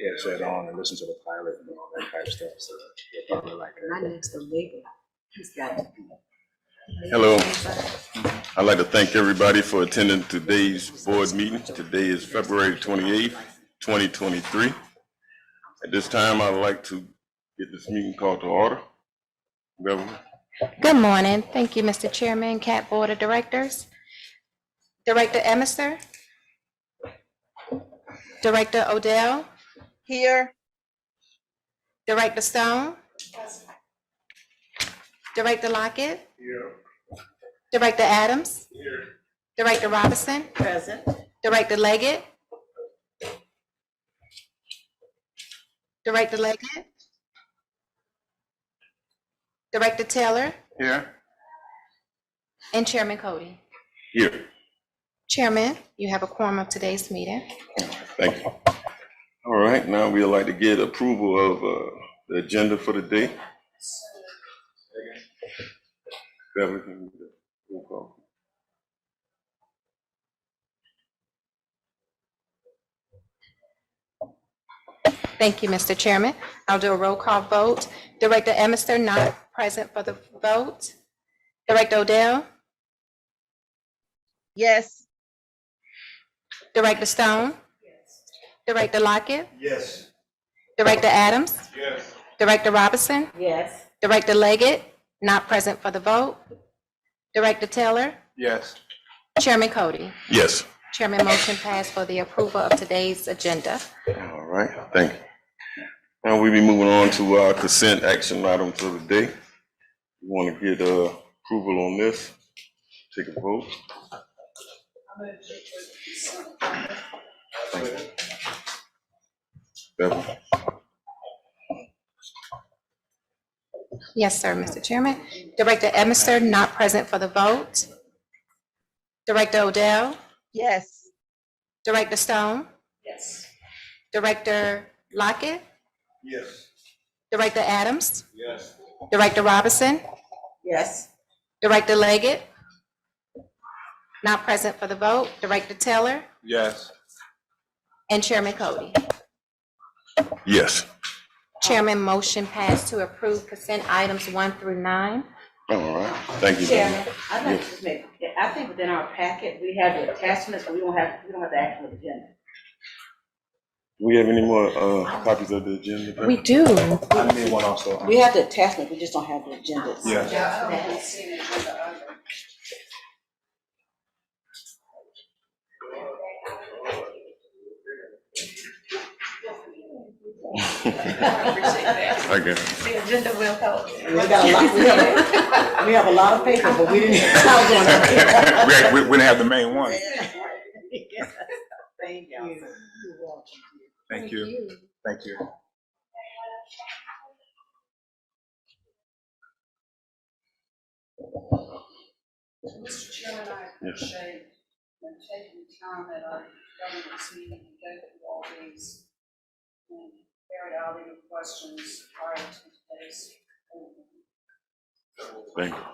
headset on and listen to the pilot and all that type of stuff. So you'll probably like My that. next door neighbor, he's got. Hello. I'd like to thank everybody for attending today's board meeting. Today is February 28th, 2023. At this time, I'd like to get this meeting called to order. Beverly. Good morning. Thank you, Mr. Chairman, CAT Board of Directors. Director Emerson. Director Odell. Here. Director Stone. Director Lockett. Here. Director Adams. Here. Director Robinson. Present. Director Leggett. Director Leggett. Director Taylor. Here. And Chairman Cody. Here. Chairman, you have a quorum of today's meeting. Thank you. All right, now we'd like to get approval of the agenda for the day. Beverly, can you do the roll call? Thank you, Mr. Chairman. I'll do a roll call vote. Director Emerson not present for the vote. Director Odell. Yes. Director Stone. Director Lockett. Yes. Director Adams. Yes. Director Robinson. Yes. Director Leggett not present for the vote. Director Taylor. Yes. Chairman Cody. Yes. Chairman, motion passed for the approval of today's agenda. All right, thank you. Now we'll be moving on to our consent action items of the day. We want to get approval on this. Take a vote. Thank you. Beverly. Yes, sir, Mr. Chairman. Director Emerson not present for the vote. Director Odell. Yes. Director Stone. Yes. Director Lockett. Yes. Director Adams. Yes. Director Robinson. Yes. Director Leggett. Not present for the vote. Director Taylor. Yes. And Chairman Cody. Yes. Chairman, motion passed to approve consent items 1 through 9. All right, thank you. Chairman, Beverly. I'd like to just make, I think within our packet, we have the attachments, but we don't have the actual agenda. Do we have any more copies of the agenda? Beverly? We do. I need one also. We have the attachment, we just don't have the agendas. Yeah. I guess. The agenda will help. We have a lot of paper, but we didn't have We didn't have the main one. Thank you. Thank you. Thank you. Mr. Chairman, I appreciate you taking the time at our governance meeting to go through all these and carry out any questions prior to today's meeting. Thank you.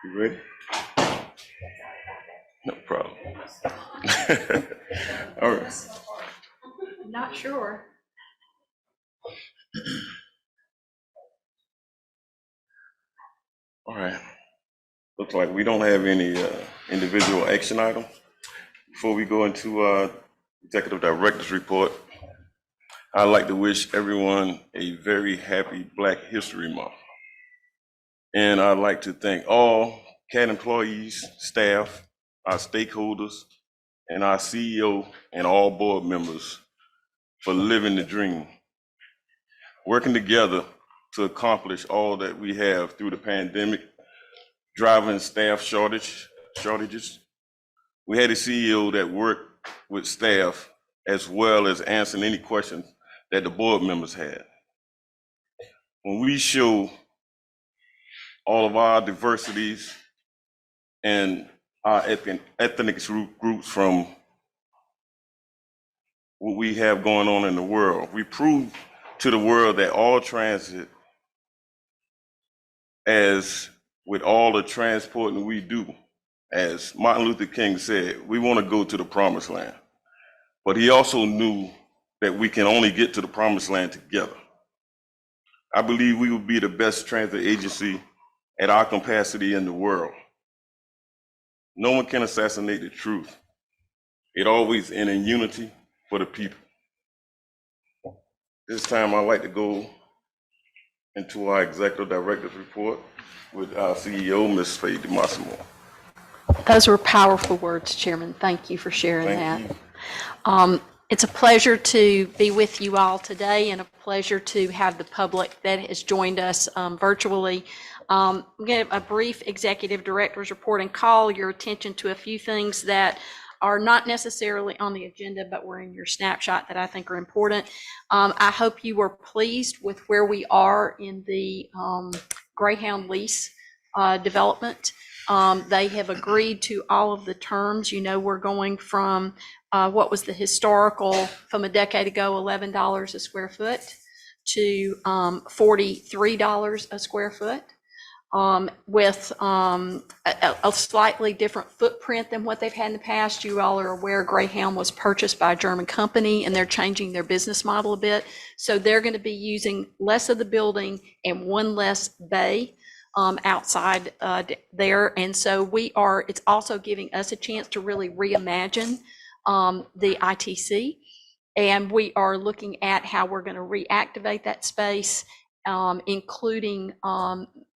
You ready? No problem. All right. Not sure. All right. Looks like we don't have any individual action items. Before we go into Executive Director's report, I'd like to wish everyone a very happy Black History Month. And I'd like to thank all CAT employees, staff, our stakeholders, and our CEO and all board members for living the dream, working together to accomplish all that we have through the pandemic, driving staff shortages. We had a CEO that worked with staff as well as answering any questions that the board members had. When we show all of our diversities and our ethnic groups from what we have going on in the world, we prove to the world that all transit, as with all the transporting we do, as Martin Luther King said, we want to go to the promised land. But he also knew that we can only get to the promised land together. I believe we will be the best transit agency at our capacity in the world. No one can assassinate the truth. It always ends in unity for the people. This time I'd like to go into our executive director's report with our CEO, Ms. Faye DeMassimo. Those were powerful words, Chairman. Thank you for sharing that. Thank you. It's a pleasure to be with you all today and a pleasure to have the public that has joined us virtually. I'm going to a brief executive director's report and call your attention to a few things that are not necessarily on the agenda, but were in your snapshot that I think are important. I hope you were pleased with where we are in the Greyhound lease development. They have agreed to all of the terms. You know, we're going from what was the historical from a decade ago, $11 a square foot to $43 a square foot. With a slightly different footprint than what they've had in the past. You all are aware Greyhound was purchased by a German company and they're changing their business model a bit. So they're going to be using less of the building and one less bay outside there. And so it's also giving us a chance to really reimagine the ITC. And we are looking at how we're going to reactivate that space, including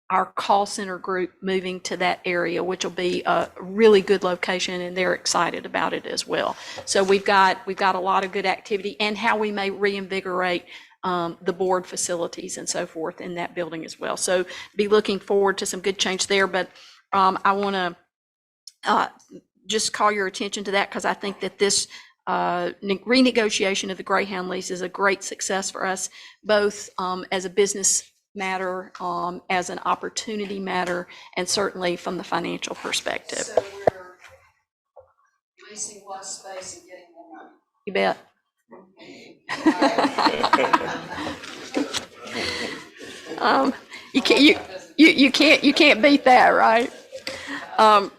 our call center group moving to that area, which will be a really good location, and they're excited about it as well. So we've got a lot of good activity, and how we may reinvigorate the board facilities and so forth in that building as well. So be looking forward to some good change there. But I want to just call your attention to that, because I think that this renegotiation of the Greyhound lease is a great success for us, both as a business matter, as an opportunity matter, and certainly from the financial perspective. So we're leasing less space and getting more money. You bet. You can't beat that, right? I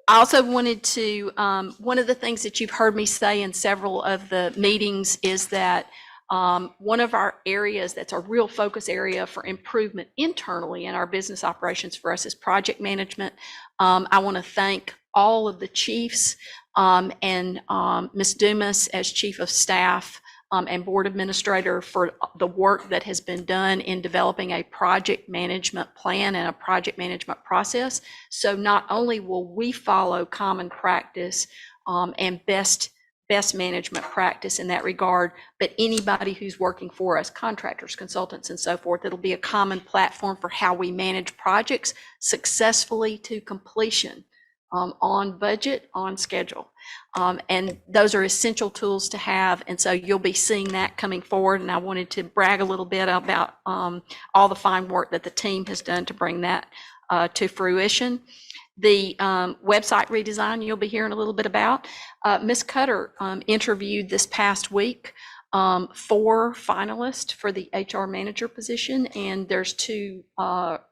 also wanted to, one of the things that you've heard me say in several of the meetings is that one of our areas that's a real focus area for improvement internally in our business operations for us is project management. I want to thank all of the chiefs and Ms. Dumas as Chief of Staff and Board Administrator for the work that has been done in developing a project management plan and a project management process. So not only will we follow common practice and best management practice in that regard, but anybody who's working for us, contractors, consultants, and so forth, it'll be a common platform for how we manage projects successfully to completion, on budget, on schedule. And those are essential tools to have. And so you'll be seeing that coming forward. And I wanted to brag a little bit about all the fine work that the team has done to bring that to fruition. The website redesign you'll be hearing a little bit about. Ms. Cutter interviewed this past week 4 finalists for the HR manager position, and there's 4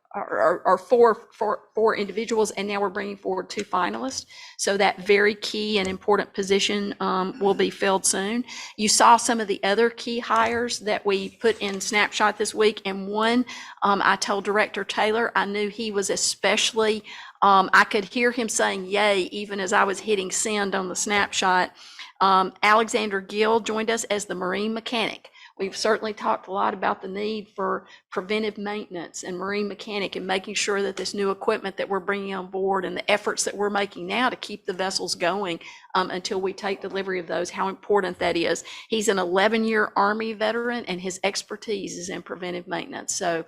individuals, and now we're bringing forward 2 finalists. So that very key and important position will be filled soon. You saw some of the other key hires that we put in snapshot this week, and one I told Director Taylor I knew he was especially, I could hear him saying yay even as I was hitting send on the snapshot. Alexander Gill joined us as the marine mechanic. We've certainly talked a lot about the need for preventive maintenance and marine mechanic and making sure that this new equipment that we're bringing on board and the efforts that we're making now to keep the vessels going until we take delivery of those, how important that is. He's an 11-year Army veteran, and his expertise is in preventive maintenance. So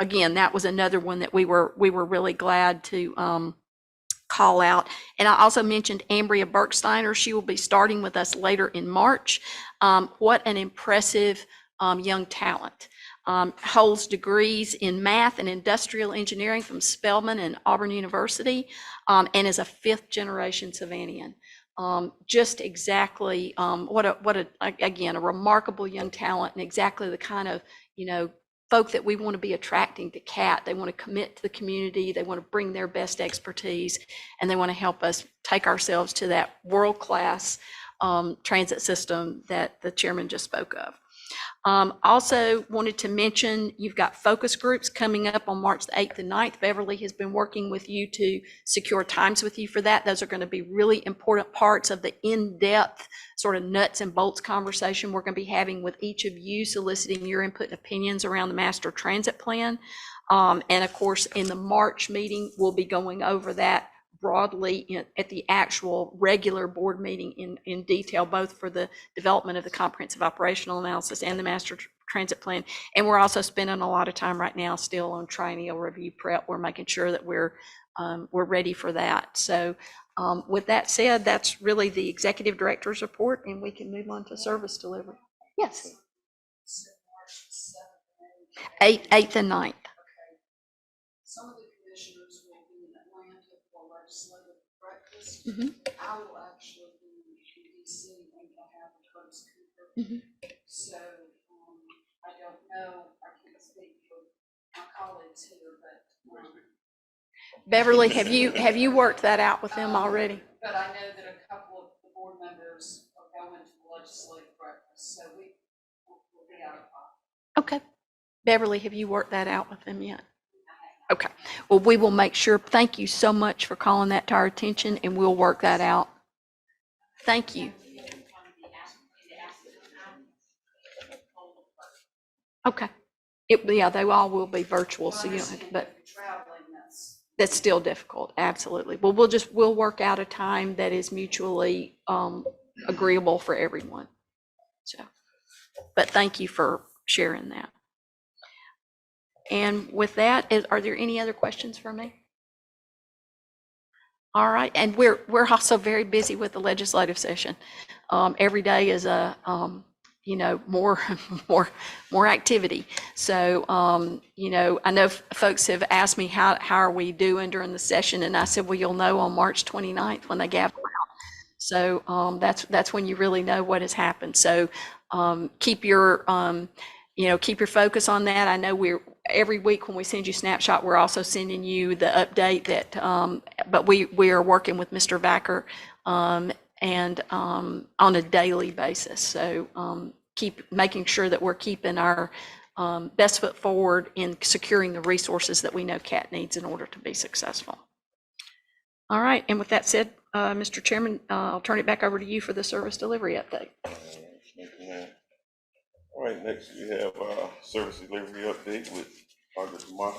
again, that was another one that we were really glad to call out. And I also mentioned Ambria Berksteiner. She will be starting with us later in March. What an impressive young talent. Holds degrees in math and industrial engineering from Spelman and Auburn University, and is a 5th generation Savanian. Just exactly again, a remarkable young talent, and exactly the kind of, folk that we want to be attracting to CAT. They want to commit to the community, they want to bring their best expertise, and they want to help us take ourselves to that world-class transit system that the chairman just spoke of. Also wanted to mention, you've got focus groups coming up on March the 8th and 9th. Beverly has been working with you to secure times with you for that. Those are going to be really important parts of the in-depth sort of nuts and bolts conversation we're going to be having with each of you, soliciting your input and opinions around the master transit plan. And of course, in the March meeting, we'll be going over that broadly at the actual regular board meeting in detail, both for the development of the comprehensive operational analysis and the master transit plan. And we're also spending a lot of time right now still on triennial review prep. We're making sure that we're ready for that. So with that said, that's really the executive director's report, and we can move on to service delivery. Yes. 8th and 9th. Some of the commissioners will be in Atlanta for legislative breakfast. Mhm. I will actually be in DC and I'll have Curtis Cooper. Mhm. So, I don't know, I can't speak for my colleagues here, but, Beverly, have you worked that out with them already? but I know that a couple of the board members are going to the legislative breakfast, so we'll be out of pocket. Okay. Beverly, have you worked that out with them yet? Okay. Well, we will make sure. Thank you so much for calling that to our attention, and we'll work that out. Thank you. Okay. Yeah, they all will be virtual, so you don't have, but Traveling, that's still difficult. Absolutely. Well, we'll work out a time that is mutually agreeable for everyone. So, but thank you for sharing that. And with that, are there any other questions for me? All right, and we're also very busy with the legislative session. Every day is a more activity. So I know folks have asked me how are we doing during the session, and I said, well, you'll know on March 29th when they gavel out. So that's when you really know what has happened. So keep your focus on that. I know every week when we send you snapshot, we're also sending you the update that, but we are working with Mr. Vacker and on a daily basis. So keep making sure that we're keeping our best foot forward in securing the resources that we know CAT needs in order to be successful. All right, and with that said, Mr. Chairman, I'll turn it back over to you for the service delivery update. All right, next we have service delivery update with Margaret Demar.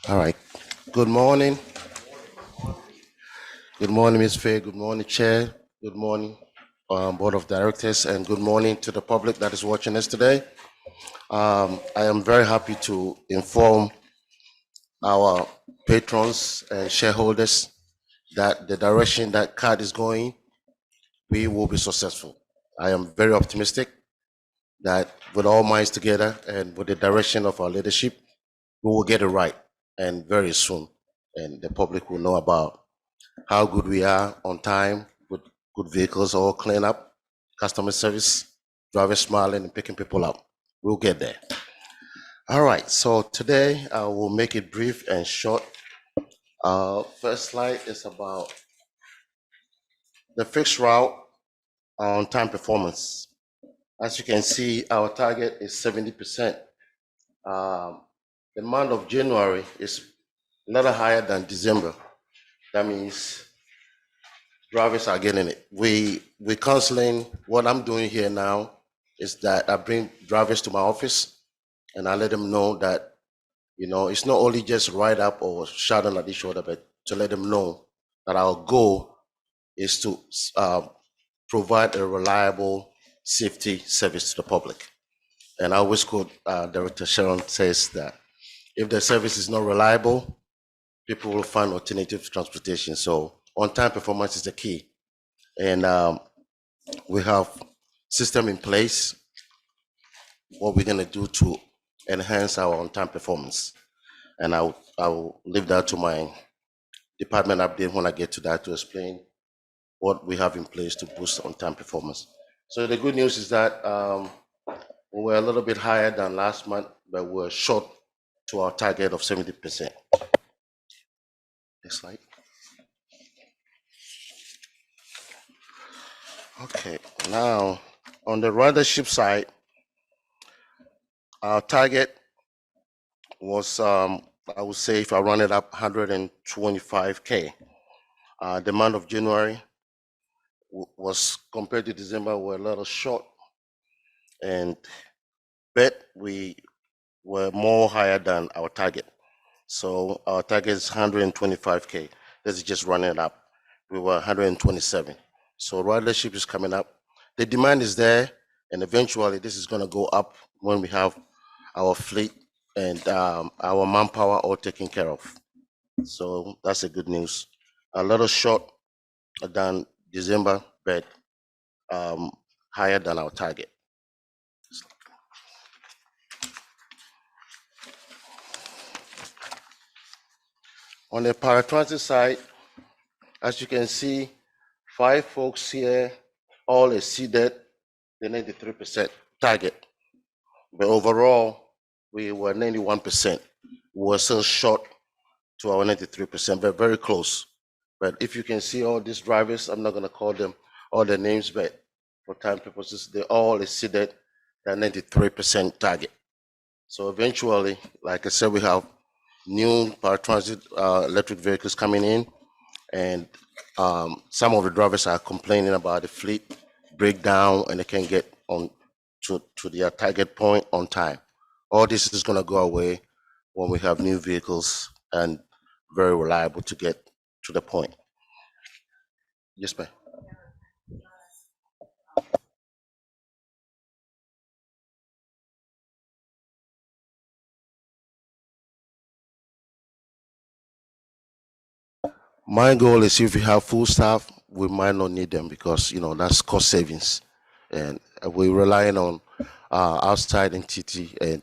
All right. Good morning. Good morning, Ms. Faye. Good morning, Chair. Good morning, Board of Directors, and good morning to the public that is watching us today. I am very happy to inform our patrons and shareholders that the direction that CAT is going, we will be successful. I am very optimistic that with all minds together and with the direction of our leadership, we will get it right, and very soon. And the public will know about how good we are on time with good vehicles, all clean up, customer service, drivers smiling and picking people up. We'll get there. All right, so today I will make it brief and short. First slide is about the fixed route on time performance. As you can see, our target is 70%. The month of January is a little higher than December. That means drivers are getting it. We're counseling. What I'm doing here now is that I bring drivers to my office and I let them know that, it's not only just ride up or shouting at each other, but to let them know that our goal is to provide a reliable safety service to the public. And I always quote Director Sharon says that if the service is not reliable, people will find alternative transportation. So on-time performance is the key. And we have system in place, what we're gonna do to enhance our on-time performance. And I will leave that to my department update when I get to that to explain what we have in place to boost on-time performance. So the good news is that we were a little bit higher than last month, but we're short to our target of 70%. Next slide. Okay, now on the ridership side, our target was, I would say, if I run it up, 125K. The month of January was compared to December, we're a little short, and but we were more higher than our target. So our target is 125K. This is just running it up. We were 127. So ridership is coming up. The demand is there, and eventually this is going to go up when we have our fleet and our manpower all taken care of. So that's a good news. A little short than December, but higher than our target. On the paratransit side, as you can see, 5 folks here all exceeded the 93% target. But overall, we were 91%. We were still short to our 93%, but very close. But if you can see all these drivers, I'm not going to call them all their names, but for time purposes, they all exceeded the 93% target. So eventually, like I said, we have new paratransit electric vehicles coming in, and some of the drivers are complaining about the fleet breakdown and they can't get on to their target point on time. All this is going to go away when we have new vehicles and very reliable to get to the point. Yes, ma'am. My goal is if we have full staff, we might not need them because, that's cost savings. And we're relying on outside entity, and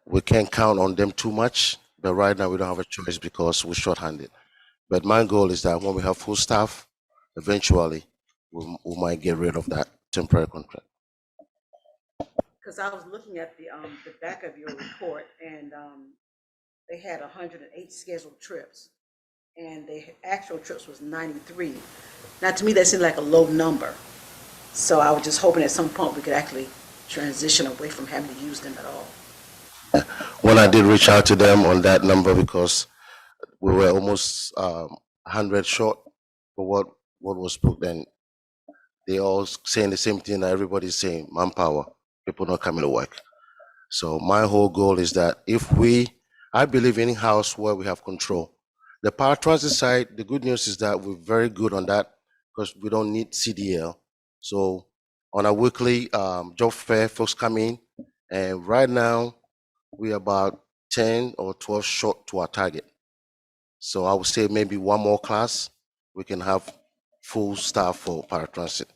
we can't count on them too much. But right now we don't have a choice because we're short-handed. But my goal is that when we have full staff, eventually we might get rid of that temporary contract. Because I was looking at the back of your report, and they had 108 scheduled trips, and the actual trips was 93. Now, to me, that seemed like a low number. So I was just hoping at some point we could actually transition away from having to use them at all. When I did reach out to them on that number, because we were almost 100 short for what was booked, and they all saying the same thing that everybody's saying: manpower, people not coming to work. So my whole goal is that I believe in house where we have control. The paratransit side, the good news is that we're very good on that because we don't need CDL. So on a weekly job fair, folks come in, and right now we're about 10 or 12 short to our target. So I would say maybe one more class, we can have full staff for paratransit.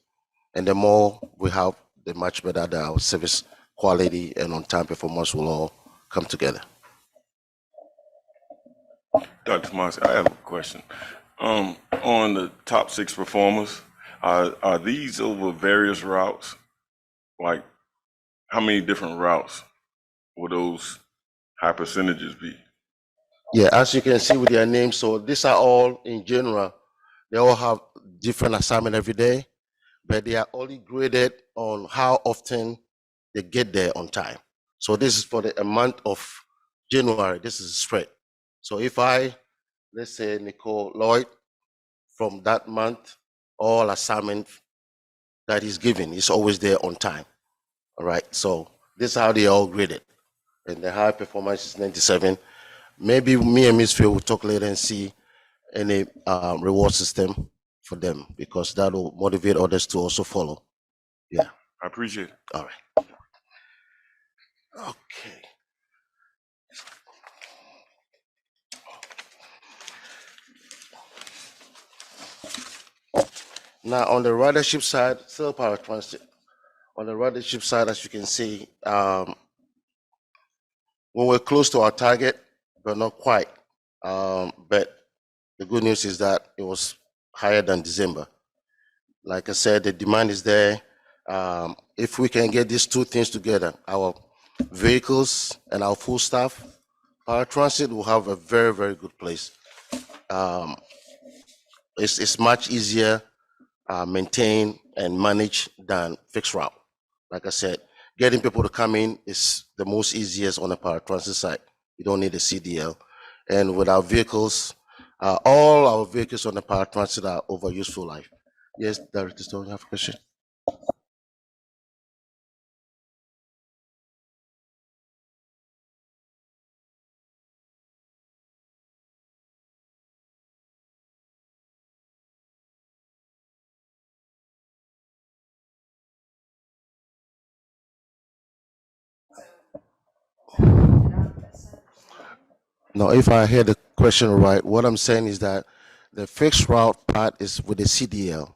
And the more we have, the much better that our service quality and on-time performance will all come together. Dr. Tomasi, I have a question. On the top 6 performers, are these over various routes? Like, how many different routes will those high percentages be? Yeah, as you can see with their names, so these are all in general. They all have different assignment every day, but they are only graded on how often they get there on time. So this is for the month of January. This is a spread. So if let's say Nicole Lloyd, from that month, all assignment that he's given is always there on time. All right. So this is how they all graded, and the high performance is 97. Maybe me and Ms. Phil will talk later and see any reward system for them, because that will motivate others to also follow. Yeah. I appreciate it. All right. Okay. Now on the ridership side, still paratransit. On the ridership side, as you can see, when we're close to our target, but not quite. But the good news is that it was higher than December. Like I said, the demand is there. If we can get these two things together, our vehicles and our full staff, paratransit will have a very, very good place. It's much easier maintain and manage than fixed route. Like I said, getting people to come in is the most easiest on the paratransit side. You don't need a CDL. And with our vehicles, all our vehicles on the paratransit are over useful life. Yes, Director Stone, you have a question? No, if I hear the question right, what I'm saying is that the fixed route part is with the CDL,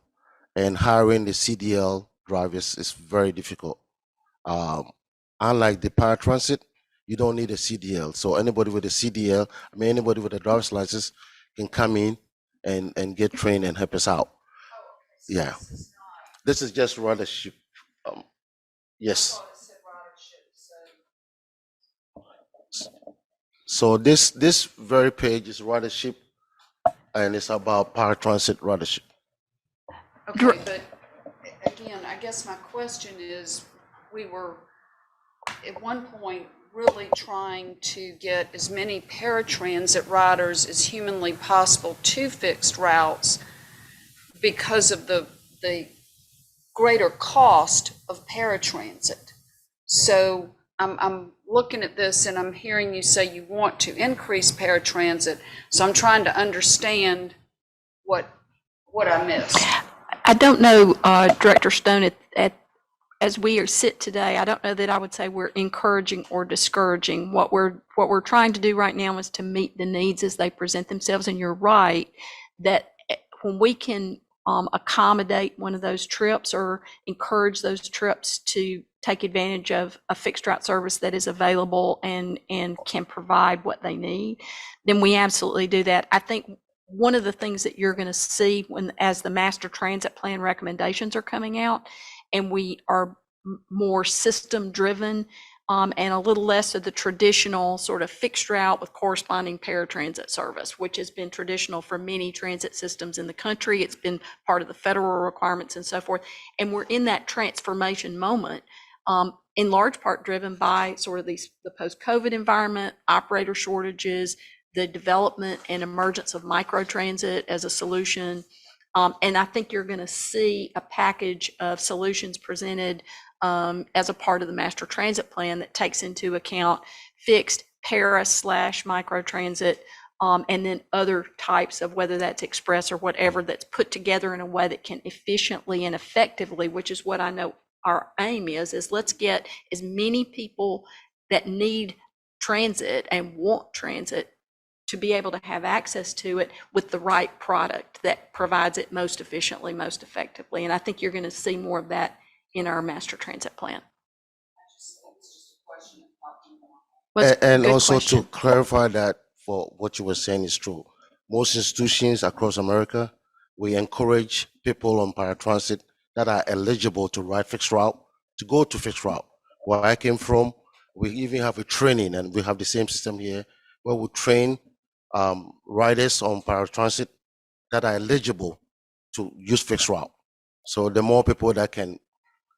and hiring the CDL drivers is very difficult. Unlike the paratransit, you don't need a CDL. So anybody with a CDL, I mean, anybody with a driver's license can come in and get trained and help us out. Yeah. This is just ridership. Yes. So this very page is ridership, and it's about paratransit ridership. Okay, but again, I guess my question is, we were at one point really trying to get as many paratransit riders as humanly possible to fixed routes because of the greater cost of paratransit. So I'm looking at this and I'm hearing you say you want to increase paratransit. So I'm trying to understand what I missed. I don't know, Director Stone, as we sit today, I don't know that I would say we're encouraging or discouraging. What we're trying to do right now is to meet the needs as they present themselves. And you're right that when we can accommodate one of those trips or encourage those trips to take advantage of a fixed route service that is available and can provide what they need, then we absolutely do that. I think one of the things that you're going to see as the master transit plan recommendations are coming out, and we are more system driven and a little less of the traditional sort of fixed route with corresponding paratransit service, which has been traditional for many transit systems in the country. It's been part of the federal requirements and so forth. And we're in that transformation moment, in large part driven by sort of the post-COVID environment, operator shortages, the development and emergence of microtransit as a solution. And I think you're going to see a package of solutions presented as a part of the master transit plan that takes into account fixed para/microtransit, and then other types of, whether that's express or whatever, that's put together in a way that can efficiently and effectively, which is what I know our aim is let's get as many people that need transit and want transit to be able to have access to it with the right product that provides it most efficiently, most effectively. And I think you're going to see more of that in our master transit plan. And also to clarify that, for what you were saying is true. Most institutions across America, we encourage people on paratransit that are eligible to ride fixed route to go to fixed route. Where I came from, we even have a training, and we have the same system here where we train riders on paratransit that are eligible to use fixed route. So the more people that can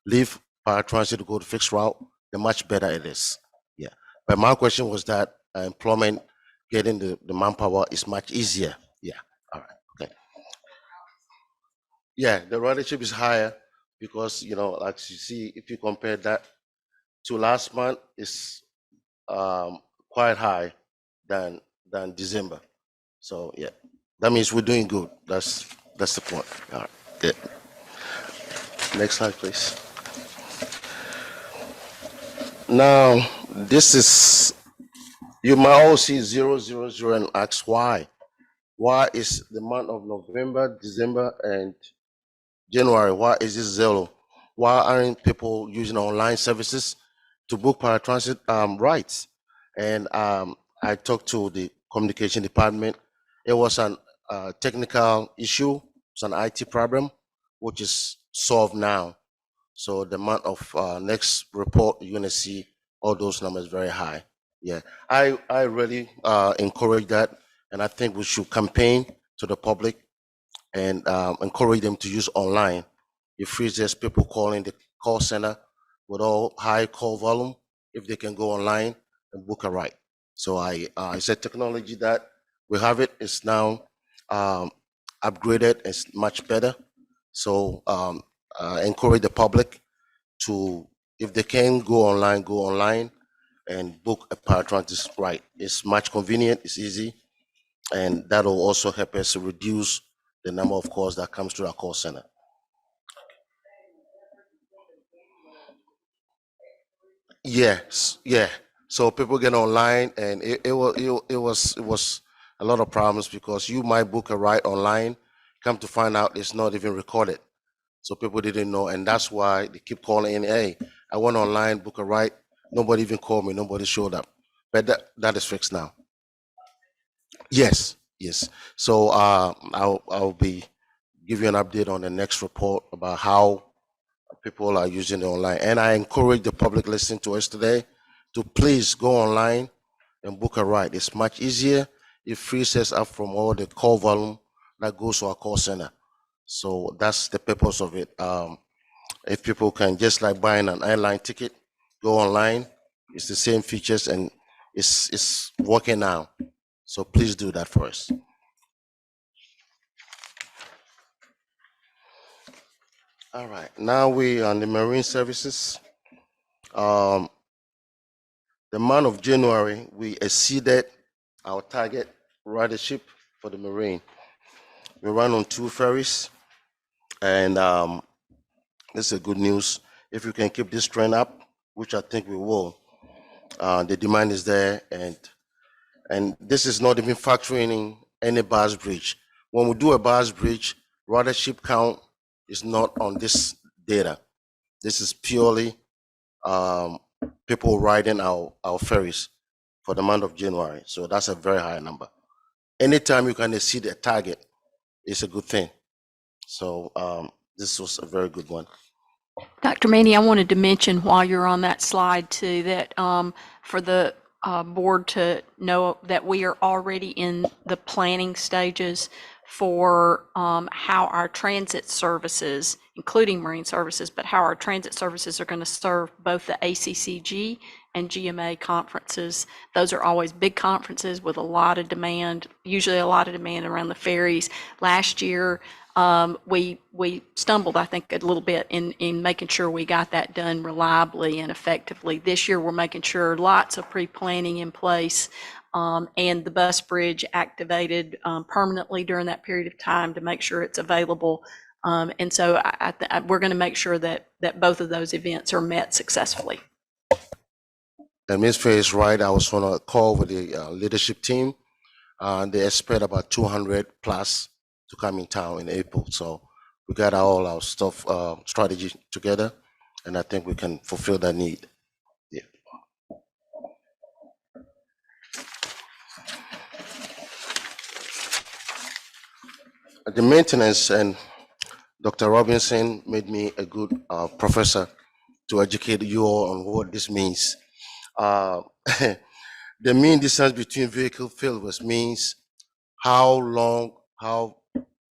leave paratransit to go to fixed route, the much better it is. Yeah. But my question was that employment, getting the manpower is much easier. Yeah. All right. Okay. Yeah, the ridership is higher because, like you see, if you compare that to last month, it's quite high than December. So yeah, that means we're doing good. That's the point. All right. Good. Next slide, please. Now, this is, you might all see 000 and ask why. Why is the month of November, December, and January, why is this zero? Why aren't people using online services to book paratransit rides? And I talked to the communication department. It was an technical issue. It's an IT problem, which is solved now. So the month of next report, you're gonna see all those numbers very high. Yeah, I really encourage that, and I think we should campaign to the public and encourage them to use online. It frees just people calling the call center with all high call volume if they can go online and book a ride. So I said technology that we have it is now upgraded. It's much better. So encourage the public to, if they can go online and book a paratransit ride. It's much convenient, it's easy, and that will also help us reduce the number of calls that comes to our call center. Yes, yeah. So people get online, and it was a lot of problems because you might book a ride online, come to find out it's not even recorded. So people didn't know, and that's why they keep calling in. Hey, I went online, book a ride. Nobody even called me. Nobody showed up. But that is fixed now. Yes, yes. So I'll be give you an update on the next report about how people are using it online. And I encourage the public listening to us today to please go online and book a ride. It's much easier. It frees us up from all the call volume that goes to our call center. So that's the purpose of it. If people can, just like buying an airline ticket, go online, it's the same features and it's working now. So please do that for us. All right, now we on the marine services. The month of January, we exceeded our target ridership for the marine. We run on 2 ferries, and this is good news. If you can keep this trend up, which I think we will, the demand is there, and this is not even factoring in any bars bridge. When we do a bars bridge, ridership count is not on this data. This is purely people riding our ferries for the month of January. So that's a very high number. Anytime you can exceed a target, it's a good thing. So this was a very good one. Dr. Maney, I wanted to mention while you're on that slide too, that for the board to know that we are already in the planning stages for how our transit services, including marine services, but how our transit services are going to serve both the ACCG and GMA conferences. Those are always big conferences with a lot of demand, usually a lot of demand around the ferries. Last year, we stumbled, I think, a little bit in making sure we got that done reliably and effectively. This year, we're making sure lots of pre-planning in place and the bus bridge activated permanently during that period of time to make sure it's available. And so we're going to make sure that both of those events are met successfully. And Ms. Faye is right. I was on a call with the leadership team. They expect about 200 plus to come in town in April. So we got all our stuff, strategy together, and I think we can fulfill that need. Yeah. The maintenance, and Dr. Robinson made me a good professor to educate you all on what this means. The mean distance between vehicle failures means how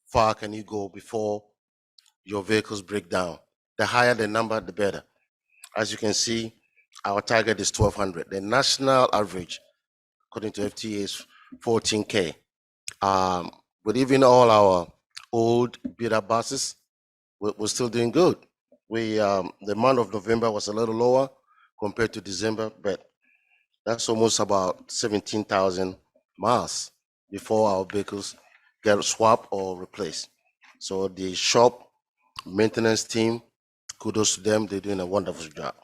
far can you go before your vehicles break down. The higher the number, the better. As you can see, our target is 1,200. The national average, according to FTA, is 14K. But even all our old beat up buses, we're still doing good. The month of November was a little lower compared to December, but that's almost about 17,000 miles before our vehicles get swapped or replaced. So the shop maintenance team, kudos to them, they're doing a wonderful job.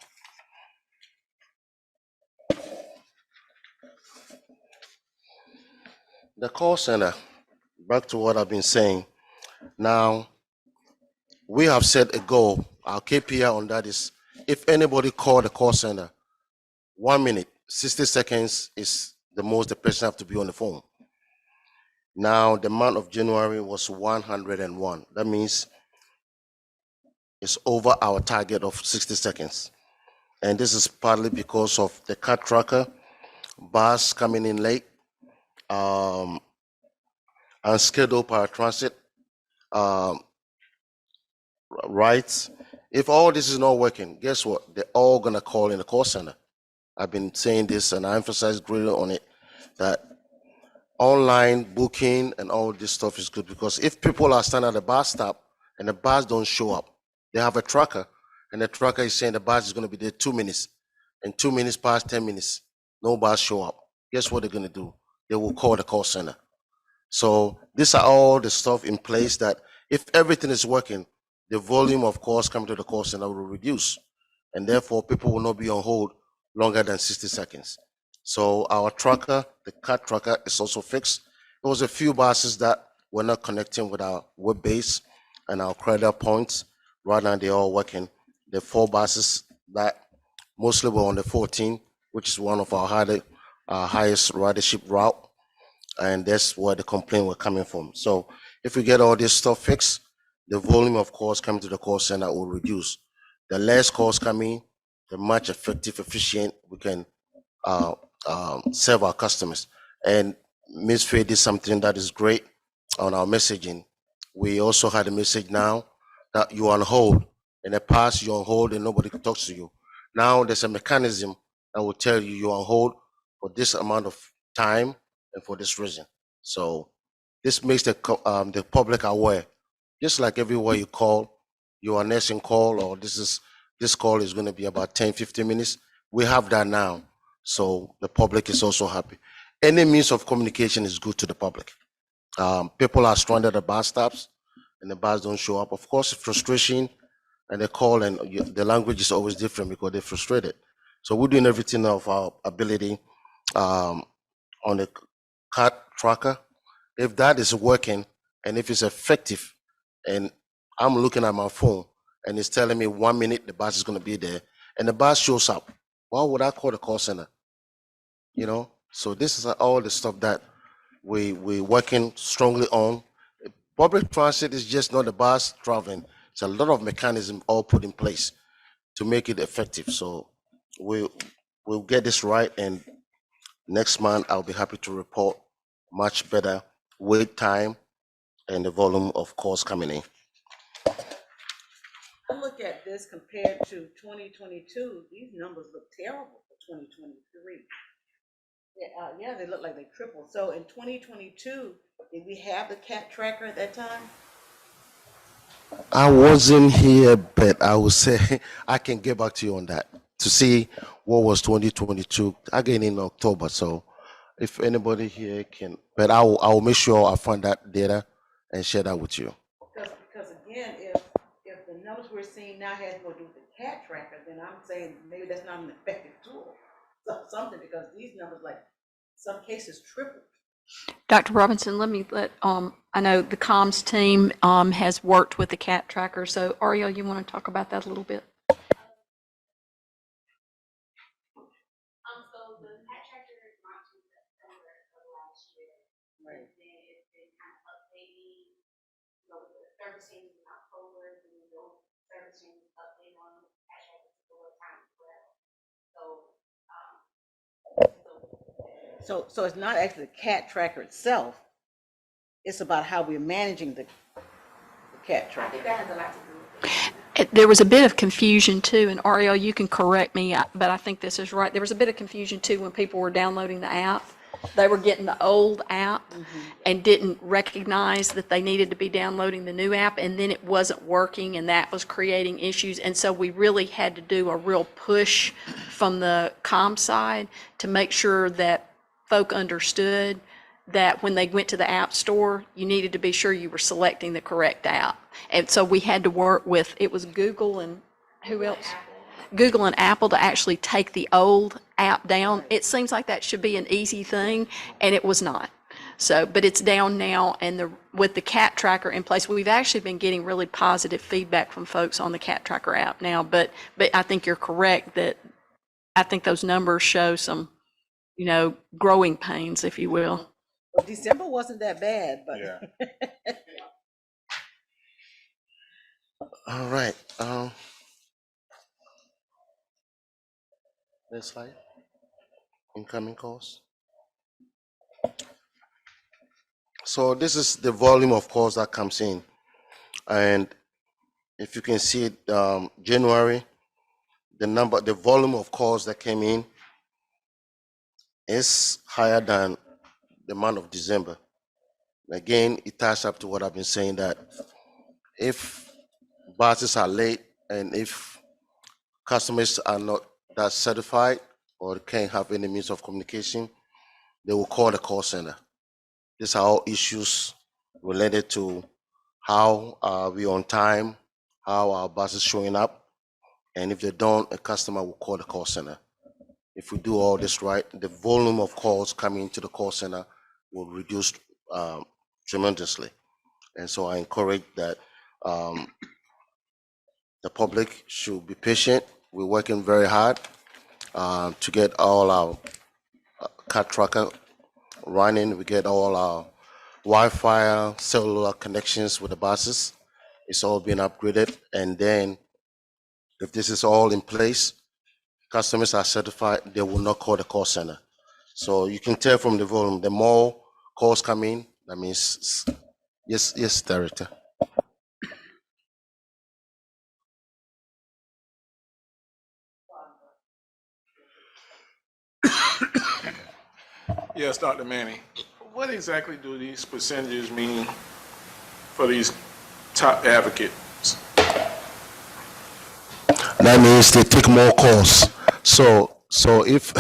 The call center, back to what I've been saying. Now, we have set a goal. Our KPI on that is if anybody call the call center, 1 minute, 60 seconds is the most the person have to be on the phone. Now, the month of January was 101. That means it's over our target of 60 seconds. And this is partly because of the cat tracker, bus coming in late, unscheduled paratransit, rights. If all this is not working, guess what? They're all gonna call in the call center. I've been saying this and I emphasize greatly on it, that online booking and all this stuff is good, because if people are standing at the bus stop and the bus don't show up, they have a tracker and the tracker is saying the bus is going to be there 2 minutes, and 2 minutes past 10 minutes, no bus show up. Guess what they're going to do? They will call the call center. So these are all the stuff in place that if everything is working, the volume of calls coming to the call center will reduce, and therefore people will not be on hold longer than 60 seconds. So our tracker, the cat tracker, is also fixed. There was a few buses that were not connecting with our web base and our credit points. Right now they're all working. The 4 buses that mostly were on the 14, which is one of our highest ridership route, and that's where the complaint were coming from. So if we get all this stuff fixed, the volume of calls coming to the call center will reduce. The less calls coming, the much effective, efficient we can serve our customers. And Ms. Faye did something that is great on our messaging. We also had a message now that you're on hold. In the past, you're on hold and nobody talks to you. Now there's a mechanism that will tell you you're on hold for this amount of time and for this reason. So this makes the public aware. Just like everywhere you call, you're a nursing call, or this call is going to be about 10, 15 minutes. We have that now. So the public is also happy. Any means of communication is good to the public. People are stranded at bus stops and the bus don't show up. Of course, frustration, and they call and the language is always different because they're frustrated. So we're doing everything of our ability on the cat tracker. If that is working and if it's effective, and I'm looking at my phone and it's telling me 1 minute the bus is going to be there and the bus shows up, why would I call the call center? You know, so this is all the stuff that we're working strongly on. Public transit is just not the bus traveling. It's a lot of mechanism all put in place to make it effective. So we'll get this right, and next month I'll be happy to report much better wait time and the volume of calls coming in. I look at this compared to 2022, these numbers look terrible for 2023. Yeah, they look like they tripled. So in 2022, did we have the cat tracker at that time? I wasn't here, but I will say I can get back to you on that to see what was 2022 again in October. So if anybody here can, but I will make sure I find that data and share that with you. Because again, if the numbers we're seeing now has to do with the cat tracker, then I'm saying maybe that's not an effective tool. Something, because these numbers, like some cases, tripled. Dr. Robinson, let me I know the comms team has worked with the cat tracker. So Ariel, you want to talk about that a little bit? So the cat tracker is launched in September of last year. Right. And then it's been kind of updating, the servicing in October, and the servicing update on cat tracker for time as well. So it's not actually the cat tracker itself. It's about how we're managing the cat I tracker. think that has a lot to do with it. There was a bit of confusion too, and Ariel, you can correct me, but I think this is right. There was a bit of confusion too when people were downloading the app. They were getting the old app and didn't recognize that they needed to be downloading the new app, and then it wasn't working, and that was creating issues. And so we really had to do a real push from the comm side to make sure that folk understood that when they went to the app store, you needed to be sure you were selecting the correct app. And so we had to work with, it was Google and who else? Google and Apple to actually take the old app down. It seems like that should be an easy thing, and it was not. So, but it's down now, and with the cat tracker in place, we've actually been getting really positive feedback from folks on the cat tracker app now. But I think you're correct that I think those numbers show some, growing pains, if you will. Well, December wasn't that bad, but. Yeah. All right. Next slide. Incoming calls. So this is the volume of calls that comes in, and if you can see it, January, the volume of calls that came in is higher than the month of December. Again, it ties up to what I've been saying, that if buses are late and if customers are not that certified or can't have any means of communication, they will call the call center. These are all issues related to how are we on time, how our buses showing up, and if they don't, a customer will call the call center. If we do all this right, the volume of calls coming into the call center will reduce tremendously. And so I encourage that the public should be patient. We're working very hard to get all our car tracker running. We get all our Wi-Fi, cellular connections with the buses. It's all been upgraded. And then if this is all in place, customers are certified, they will not call the call center. So you can tell from the volume, the more calls come in, that means, yes, Director. Yes, Dr. Manning. What exactly do these percentages mean for these top advocates? That means they take more calls. So if,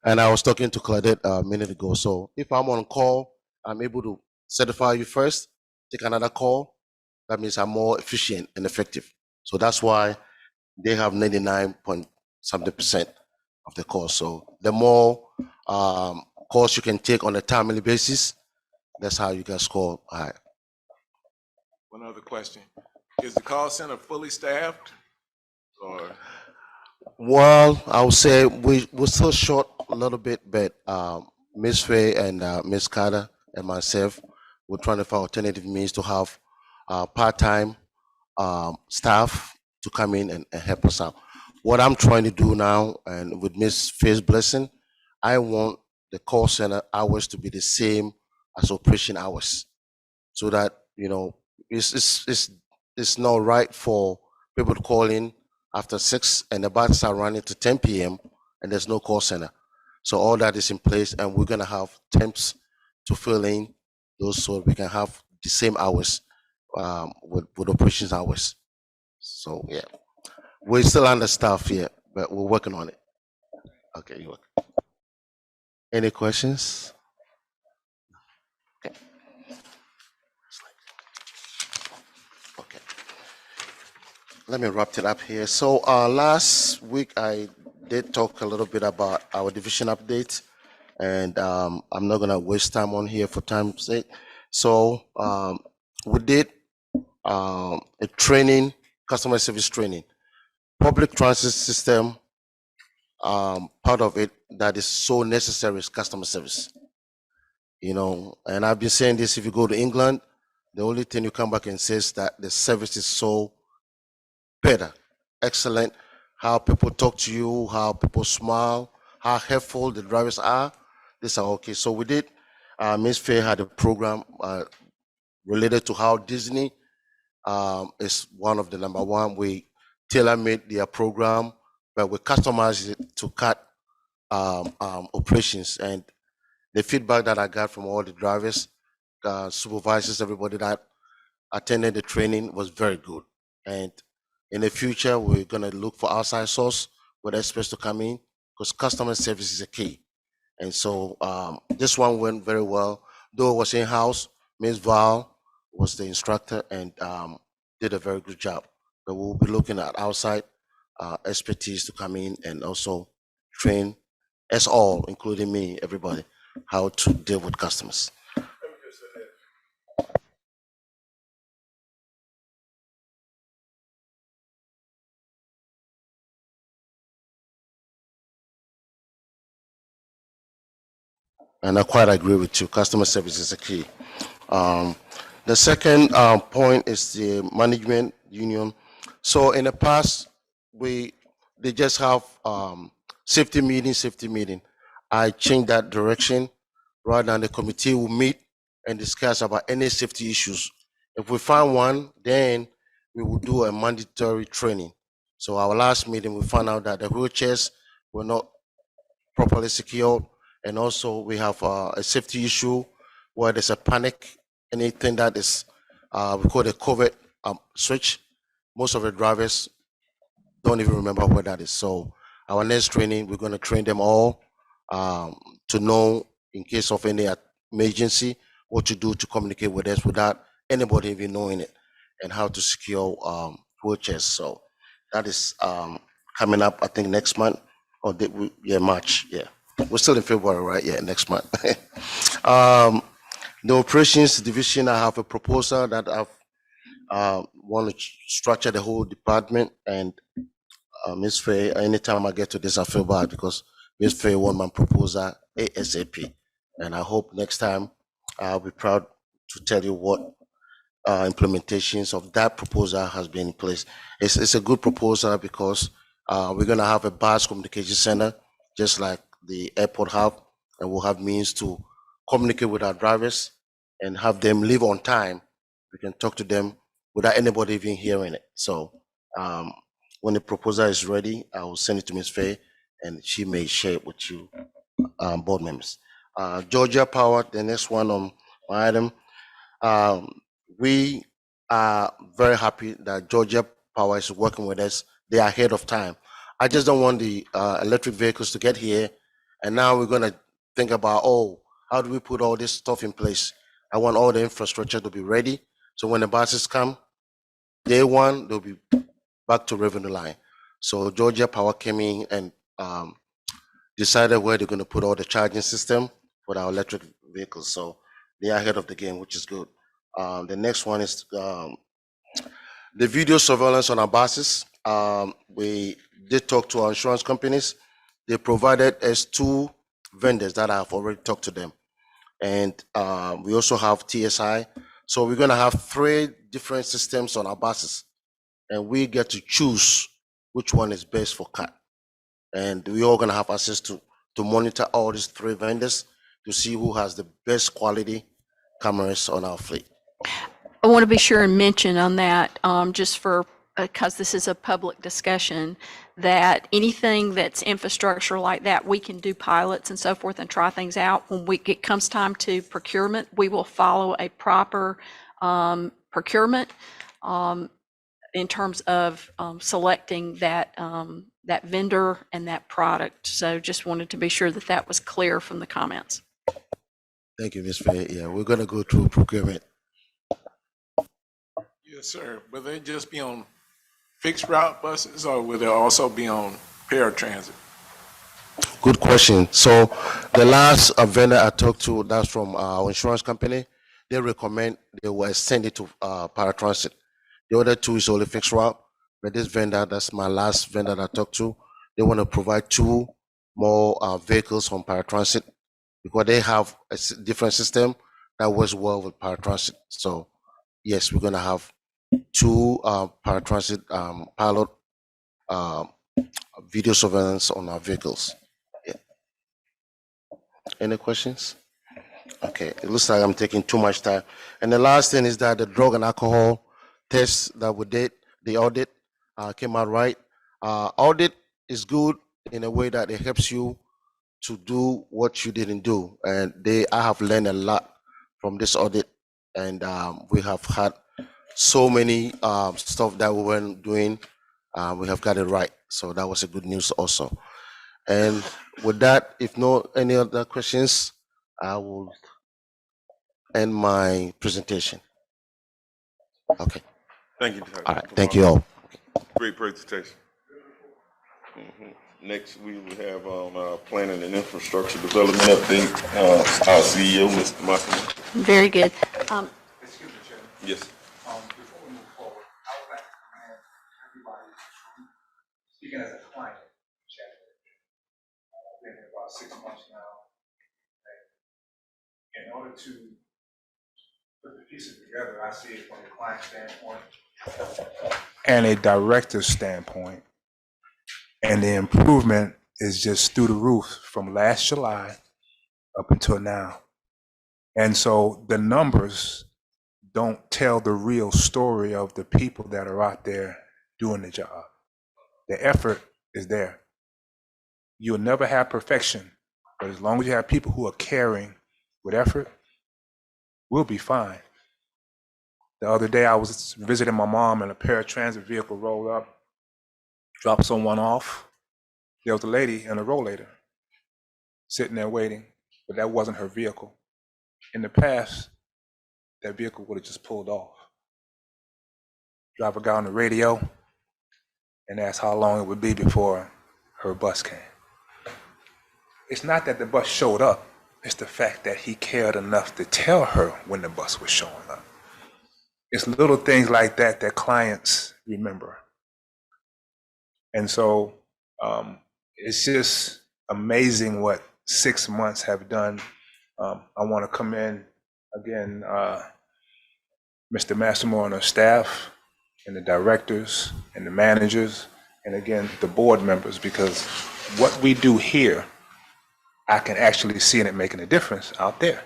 and I was talking to Claudette a minute ago. So if I'm on call, I'm able to certify you first, take another call. That means I'm more efficient and effective. So that's why they have 99 point something percent of the calls. So the more calls you can take on a timely basis, that's how you can score high. One other question. Is the call center fully staffed? Or Well, I would say we're still short a little bit, but Ms. Faye and Ms. Carter and myself, we're trying to find alternative means to have part-time staff to come in and help us out. What I'm trying to do now, and with Ms. Faye's blessing, I want the call center hours to be the same as operation hours, so that it's not right for people to call in after 6 and the buses are running to 10 p.m. and there's no call center. So all that is in place, and we're gonna have temps to fill in those so we can have the same hours with operations hours. So yeah, we're still understaffed here, but we're working on it. Okay, you're welcome. Any questions? Okay. Okay. Let me wrap it up here. So last week I did talk a little bit about our division update, and I'm not gonna waste time on here for time's sake. So we did a training, customer service training, public transit system. Part of it that is so necessary is customer service. And I've been saying this: if you go to England, the only thing you come back and say is that the service is so better, excellent. How people talk to you, how people smile, how helpful the drivers are. These are okay. So we did. Ms. Faye had a program related to how Disney is one of the number one. We tailor-made their program, but we customized it to cut operations. And the feedback that I got from all the drivers, supervisors, everybody that attended the training was very good. And in the future, we're gonna look for outside source with experts to come in, because customer service is a key. And so this one went very well. Though it was in-house, Ms. Val was the instructor and did a very good job. But we'll be looking at outside expertise to come in and also train us all, including me, everybody, how to deal with customers. And I quite agree with you. Customer service is a key. The second point is the management union. So in the past, they just have safety meeting. I changed that direction. Rather than the committee will meet and discuss about any safety issues. If we find one, then we will do a mandatory training. So our last meeting, we found out that the wheelchairs were not properly secured, and also we have a safety issue where there's a panic, anything that is we call a COVID switch. Most of the drivers don't even remember what that is. So our next training, we're going to train them all to know in case of any emergency what to do to communicate with us without anybody even knowing it, and how to secure wheelchairs. So that is coming up, I think, next month or March. Yeah, we're still in February, right? Yeah, next month. The operations division, I have a proposal that I've want to structure the whole department, and Ms. Faye, anytime I get to this, I feel bad because Ms. Faye won my proposal ASAP. And I hope next time I'll be proud to tell you what implementations of that proposal has been in place. It's a good proposal because we're going to have a bus communication center, just like the airport have, and we'll have means to communicate with our drivers and have them leave on time. We can talk to them without anybody even hearing it. So when the proposal is ready, I will send it to Ms. Faye, and she may share it with you, board members. Georgia Power, the next one on my item. We are very happy that Georgia Power is working with us. They are ahead of time. I just don't want the electric vehicles to get here, and now we're going to think about, oh, how do we put all this stuff in place? I want all the infrastructure to be ready, so when the buses come, day one, they'll be back to revenue line. So Georgia Power came in and decided where they're going to put all the charging system for our electric vehicles. So they are ahead of the game, which is good. The next one is the video surveillance on our buses. We did talk to our insurance companies. They provided us 2 vendors that I've already talked to them. And we also have TSI. So we're going to have 3 different systems on our buses, and we get to choose which one is best for CAT. And we're all going to have access to monitor all these 3 vendors to see who has the best quality cameras on our fleet. I want to be sure and mention on that, just for, because this is a public discussion, that anything that's infrastructure like that, we can do pilots and so forth and try things out. When it comes time to procurement, we will follow a proper procurement in terms of selecting that that vendor and that product. So just wanted to be sure that that was clear from the comments. Thank you, Ms. Faye. Yeah, we're going to go through procurement. Yes, sir. Will they just be on fixed route buses, or will they also be on paratransit? Good question. So the last vendor I talked to, that's from our insurance company, they recommend they will extend it to paratransit. The other 2 is only fixed route, but this vendor, that's my last vendor that I talked to, they want to provide 2 more vehicles on paratransit because they have a different system that works well with paratransit. So yes, we're going to have 2 paratransit pilot video surveillance on our vehicles. Yeah. Any questions? Okay, it looks like I'm taking too much time. And the last thing is that the drug and alcohol tests that we did, the audit came out right. Audit is good in a way that it helps you to do what you didn't do. And I have learned a lot from this audit, and we have had so many stuff that we weren't doing. We have got it right. So that was a good news also. And with that, if no any other questions, I will end my presentation. Okay. Thank you, Dr. All right. Thank you all. Great presentation. Next, we will have on planning and infrastructure development update, our CEO, Mr. Martin. Very good. Excuse me, Chairman. Yes. Before we move forward, I would like to commend everybody in this room, speaking as a client, Chadwick. I've been here about 6 months now. And in order to put the pieces together, I see it from a client standpoint and a director's standpoint. And the improvement is just through the roof from last July up until now. And so the numbers don't tell the real story of the people that are out there doing the job. The effort is there. You'll never have perfection, but as long as you have people who are caring with effort, we'll be fine. The other day I was visiting my mom and a paratransit vehicle rolled up, dropped someone off. There was a lady in a rollator sitting there waiting, but that wasn't her vehicle. In the past, that vehicle would have just pulled off. Driver got on the radio and asked how long it would be before her bus came. It's not that the bus showed up, it's the fact that he cared enough to tell her when the bus was showing up. It's little things like that that clients remember. And so it's just amazing what 6 months have done. I want to commend again Mr. Massimo and our staff and the directors and the managers and again the board members, because what we do here, I can actually see it making a difference out there.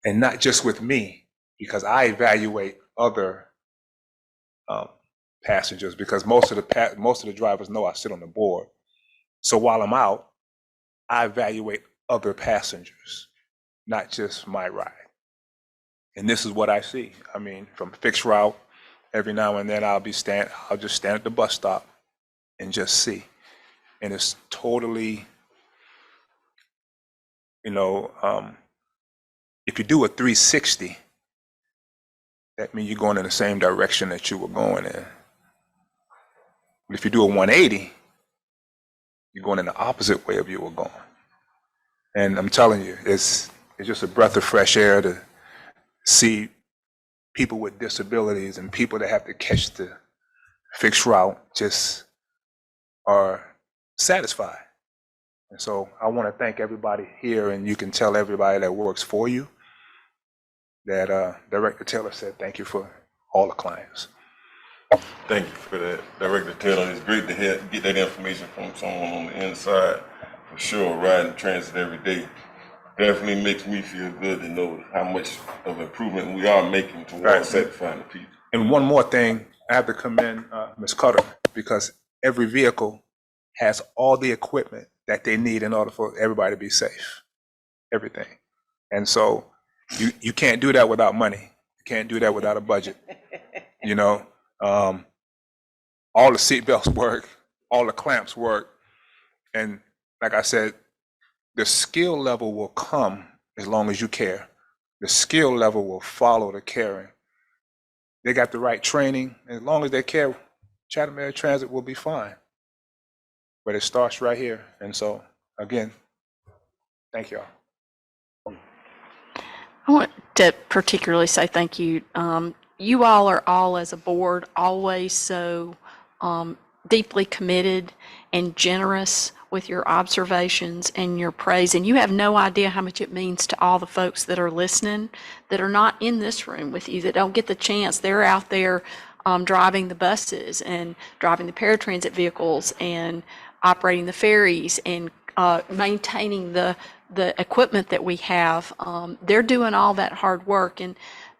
And not just with me, because I evaluate other passengers, because most of the drivers know I sit on the board. So while I'm out, I evaluate other passengers, not just my ride. And this is what I see. I mean, from fixed route, every now and then I'll just stand at the bus stop and just see. And it's totally, if you do a 360, that means you're going in the same direction that you were going in. But if you do a 180, you're going in the opposite way of you were going. And I'm telling you, it's just a breath of fresh air to see people with disabilities and people that have to catch the fixed route just are satisfied. And so I want to thank everybody here, and you can tell everybody that works for you that Director Taylor said thank you for all the clients. Thank you for that, Director Taylor. It's great to get that information from someone on the inside. For sure, riding transit every day definitely makes me feel good to know how much of improvement we are making towards satisfying the people. And one more thing, I have to commend Ms. Cutter, because every vehicle has all the equipment that they need in order for everybody to be safe, everything. And so you can't do that without money. You can't do that without a budget. All the seatbelts work, all the clamps work. And like I said, the skill level will come as long as you care. The skill level will follow the caring. They got the right training. As long as they care, Chatham Area Transit will be fine. But it starts right here. And so, again, thank y'all. I want to particularly say thank you. You all are all, as a board, always so deeply committed and generous with your observations and your praise. And you have no idea how much it means to all the folks that are listening, that are not in this room with you, that don't get the chance. They're out there driving the buses and driving the paratransit vehicles and operating the ferries and maintaining the equipment that we have. They're doing all that hard work. And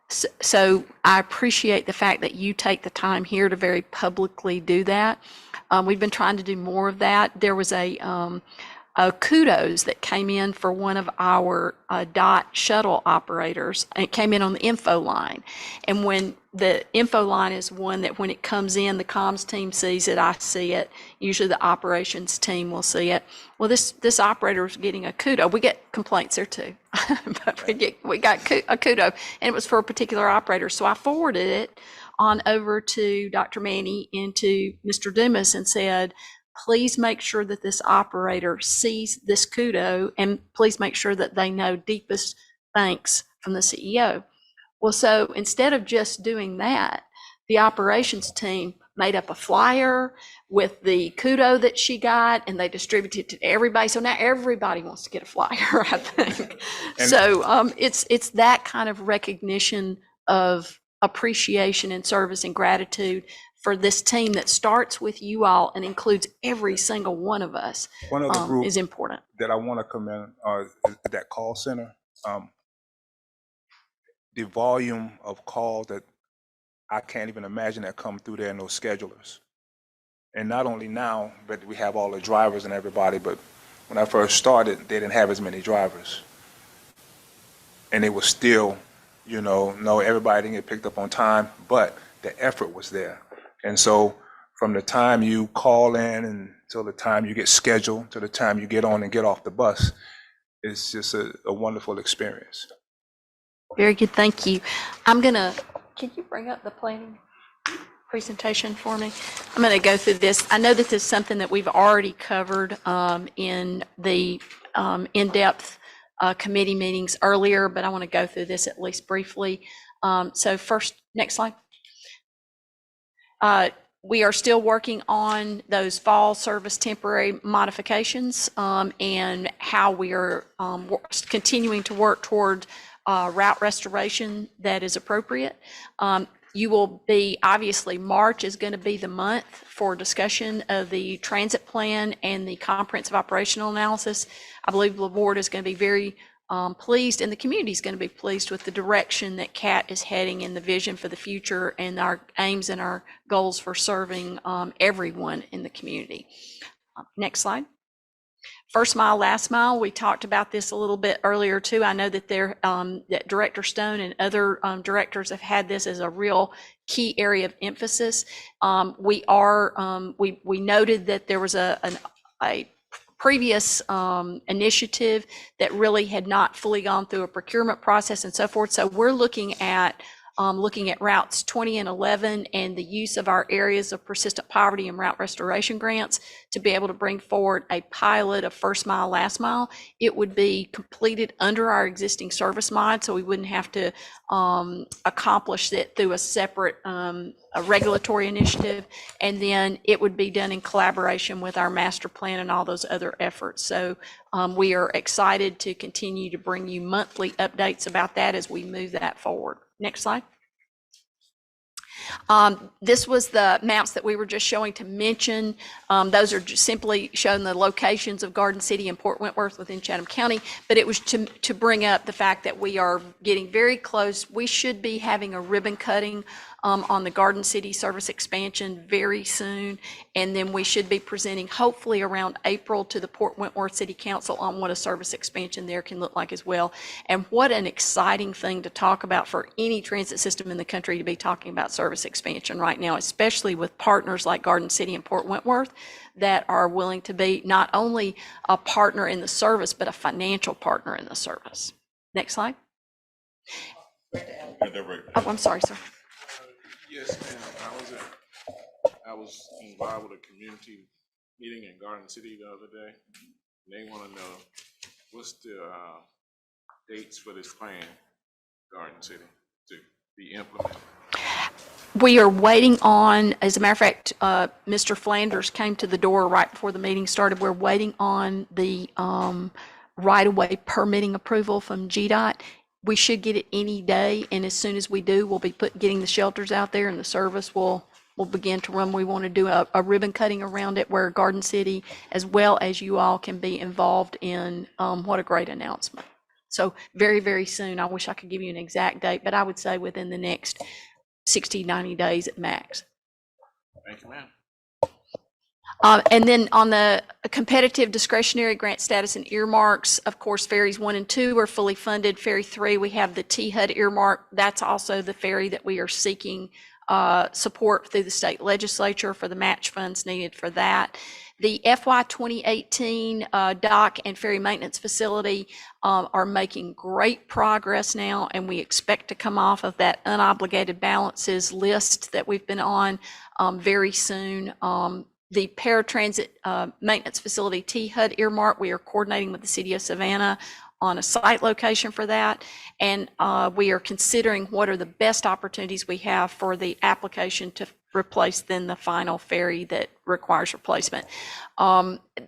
so I appreciate the fact that you take the time here to very publicly do that. We've been trying to do more of that. There was a kudos that came in for one of our DOT shuttle operators, and it came in on the info line. And when the info line is one that when it comes in, the comms team sees it, I see it, usually the operations team will see it. Well, this operator is getting a kudo. We get complaints there too, but we got a kudo, and it was for a particular operator. So I forwarded it on over to Dr. Manny and to Mr. Dumas and said, please make sure that this operator sees this kudo, and please make sure that they know deepest thanks from the CEO. Well, so instead of just doing that, the operations team made up a flyer with the kudo that she got, and they distributed it to everybody. So now everybody wants to get a flyer, I think. And- So it's that kind of recognition of appreciation and service and gratitude for this team that starts with you all and includes every single one of us One other group is important. that I want to commend is that call center. The volume of calls that I can't even imagine that come through there, and those schedulers. And not only now, but we have all the drivers and everybody, but when I first started, they didn't have as many drivers. And it was still, no, everybody didn't get picked up on time, but the effort was there. And so from the time you call in until the time you get scheduled, to the time you get on and get off the bus, it's just a wonderful experience. Very good, thank you. Can you bring up the planning presentation for me? I'm gonna go through this. I know that this is something that we've already covered in the in-depth committee meetings earlier, but I want to go through this at least briefly. So first, next slide. We are still working on those fall service temporary modifications and how we are continuing to work toward route restoration that is appropriate. You will be, obviously, March is going to be the month for discussion of the transit plan and the comprehensive operational analysis. I believe the board is going to be very pleased, and the community is going to be pleased with the direction that CAT is heading in the vision for the future and our aims and our goals for serving everyone in the community. Next slide. First mile, last mile, we talked about this a little bit earlier too. I know that that Director Stone and other directors have had this as a real key area of emphasis. We noted that there was a previous initiative that really had not fully gone through a procurement process and so forth. So we're looking at routes 20 and 11 and the use of our areas of persistent poverty and route restoration grants to be able to bring forward a pilot of first mile, last mile. It would be completed under our existing service mod, so we wouldn't have to accomplish it through a separate a regulatory initiative, and then it would be done in collaboration with our master plan and all those other efforts. So we are excited to continue to bring you monthly updates about that as we move that forward. Next slide. This was the maps that we were just showing to mention. Those are just simply showing the locations of Garden City and Port Wentworth within Chatham County, but it was to bring up the fact that we are getting very close. We should be having a ribbon cutting on the Garden City service expansion very soon, and then we should be presenting hopefully around April to the Port Wentworth City Council on what a service expansion there can look like as well. And what an exciting thing to talk about for any transit system in the country, to be talking about service expansion right now, especially with partners like Garden City and Port Wentworth that are willing to be not only a partner in the service, but a financial partner in the service. Next slide. Oh, I'm sorry, sir. Yes, ma'am. I was involved with a community meeting in Garden City the other day. And they want to know what's the dates for this plan, Garden City, to be implemented. We are waiting on, as a matter of fact, Mr. Flanders came to the door right before the meeting started. We're waiting on the right-of-way permitting approval from GDOT. We should get it any day, and as soon as we do, we'll be getting the shelters out there, and the service will begin to run. We want to do a ribbon cutting around it where Garden City, as well as you all, can be involved in. What a great announcement. So very, very soon. I wish I could give you an exact date, but I would say within the next 60, 90 days at max. Thank you, ma'am. And then on the competitive discretionary grant status and earmarks, of course, ferries 1 and 2 are fully funded. Ferry 3, we have the T-HUD earmark. That's also the ferry that we are seeking support through the state legislature for the match funds needed for that. The FY 2018 dock and ferry maintenance facility are making great progress now, and we expect to come off of that unobligated balances list that we've been on very soon. The paratransit maintenance facility T-HUD earmark, we are coordinating with the city of Savannah on a site location for that. And we are considering what are the best opportunities we have for the application replaced than the final ferry that requires replacement.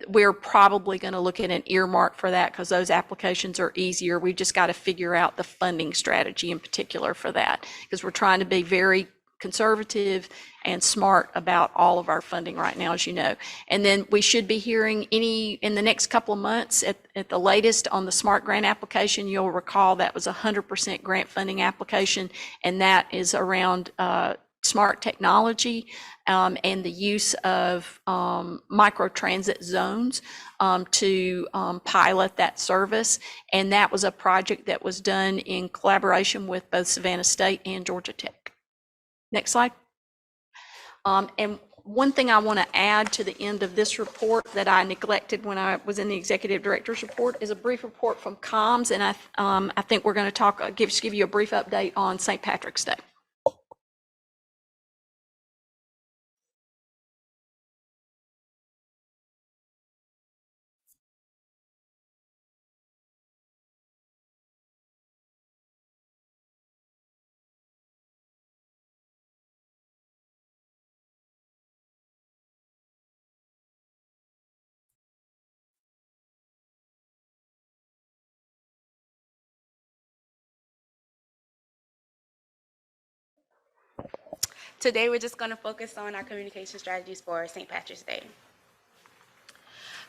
We're probably going to look at an earmark for that because those applications are easier. We've just got to figure out the funding strategy in particular for that, because we're trying to be very conservative and smart about all of our funding right now, as you know. And then we should be hearing in the next couple of months at the latest on the SMART grant application. You'll recall that was 100% grant funding application, and that is around smart technology and the use of microtransit zones to pilot that service. And that was a project that was done in collaboration with both Savannah State and Georgia Tech. Next slide. And one thing I want to add to the end of this report that I neglected when I was in the executive director's report is a brief report from comms, and I think we're going to give you a brief update on St. Patrick's Day. Today, we're just going to focus on our communication strategies for St. Patrick's Day.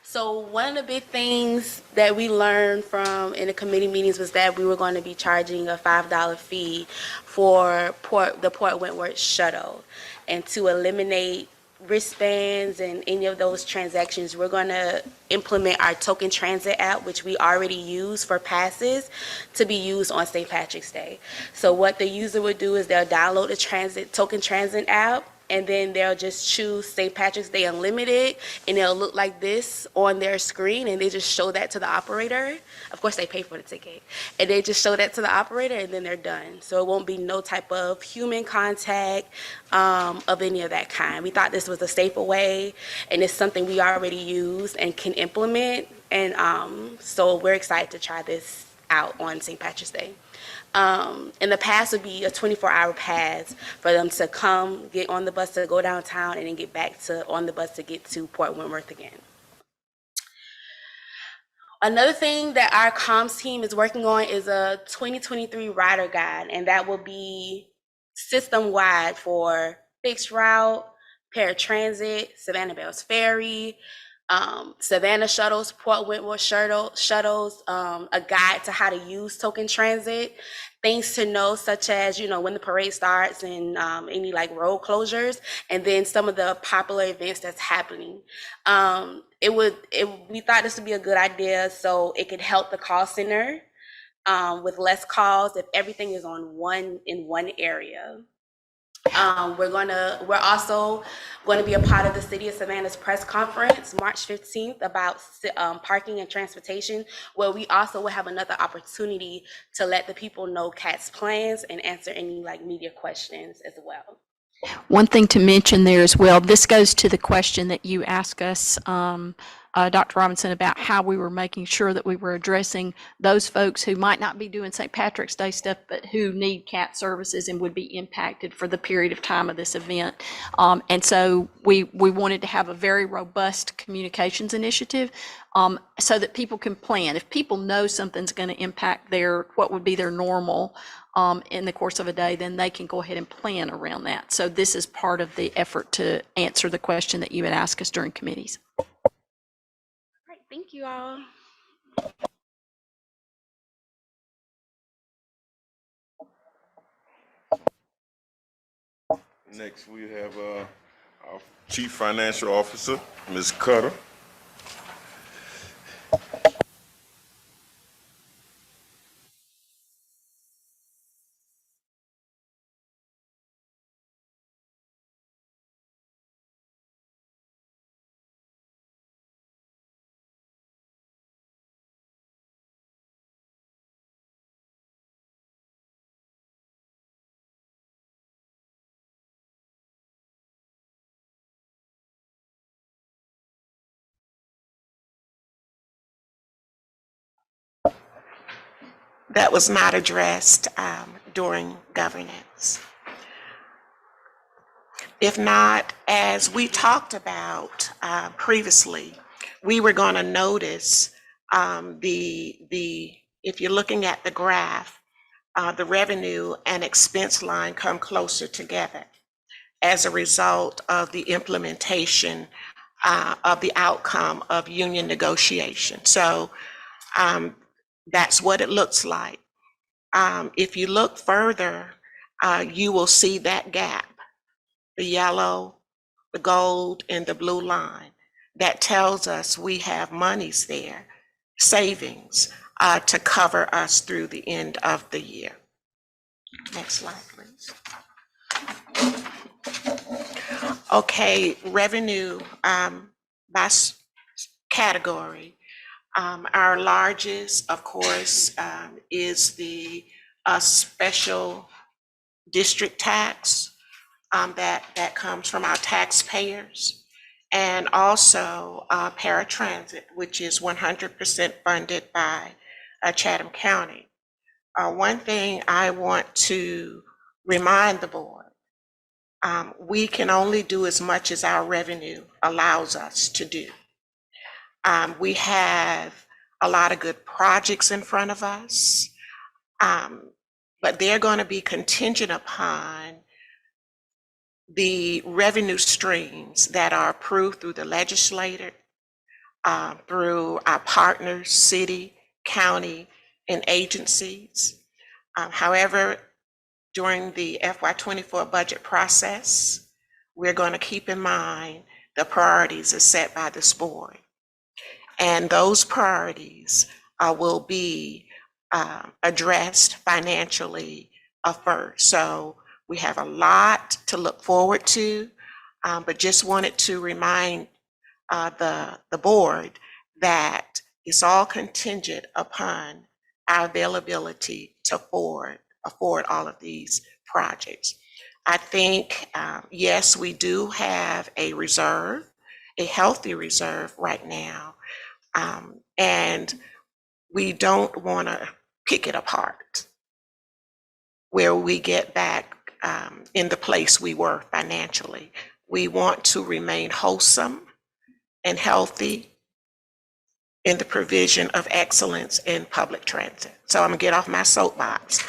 So one of the big things that we learned from in the committee meetings was that we were going to be charging a $5 fee for the Port Wentworth shuttle. And to eliminate wristbands and any of those transactions, we're going to implement our Token Transit app, which we already use for passes, to be used on St. Patrick's Day. So what the user would do is they'll download the Token Transit app, and then they'll just choose St. Patrick's Day Unlimited, and it'll look like this on their screen, and they just show that to the operator. Of course, they pay for the ticket, and they just show that to the operator, and then they're done. So it won't be no type of human contact of any of that kind. We thought this was a safer way, and it's something we already use and can implement, and so we're excited to try this out on St. Patrick's Day. In the past would be a 24-hour pass for them to come, get on the bus to go downtown, and then get back on the bus to get to Port Wentworth again. Another thing that our comms team is working on is a 2023 rider guide, and that will be system-wide for fixed route, paratransit, Savannah Bells Ferry, Savannah shuttles, Port Wentworth shuttles, a guide to how to use Token Transit, things to know such as, when the parade starts and any like road closures, and then some of the popular events that's happening. We thought this would be a good idea so it could help the call center with less calls if everything is in one area. We're also going to be a part of the City of Savannah's press conference March 15th about parking and transportation, where we also will have another opportunity to let the people know CAT's plans and answer any media questions as well. One thing to mention there as well, this goes to the question that you asked us, Dr. Robinson, about how we were making sure that we were addressing those folks who might not be doing St. Patrick's Day stuff, but who need CAT services and would be impacted for the period of time of this event. And so we wanted to have a very robust communications initiative so that people can plan. If people know something's going to impact what would be their normal in the course of a day, then they can go ahead and plan around that. So this is part of the effort to answer the question that you had asked us during committees. All right, thank you all. Next, we have our Chief Financial Officer, Ms. Cutter. That was not addressed during governance. If not, as we talked about previously, we were going to notice if you're looking at the graph, the revenue and expense line come closer together as a result of the implementation of the outcome of union negotiation. So that's what it looks like. If you look further, you will see that gap, the yellow, the gold, and the blue line. That tells us we have monies there, savings, to cover us through the end of the year. Next slide, please. Okay, revenue by category. Our largest, of course, is the special district tax that comes from our taxpayers, and also paratransit, which is 100% funded by Chatham County. One thing I want to remind the board, we can only do as much as our revenue allows us to do. We have a lot of good projects in front of us, but they're going to be contingent upon the revenue streams that are approved through the legislature, through our partners, city, county, and agencies. However, during the FY24 budget process, we're going to keep in mind the priorities as set by this board. And those priorities will be addressed financially first. So we have a lot to look forward to, but just wanted to remind the board that it's all contingent upon our availability to afford all of these projects. I think, yes, we do have a reserve, a healthy reserve right now, and we don't want to pick it apart where we get back in the place we were financially. We want to remain wholesome and healthy in the provision of excellence in public transit. So I'm gonna get off my soapbox.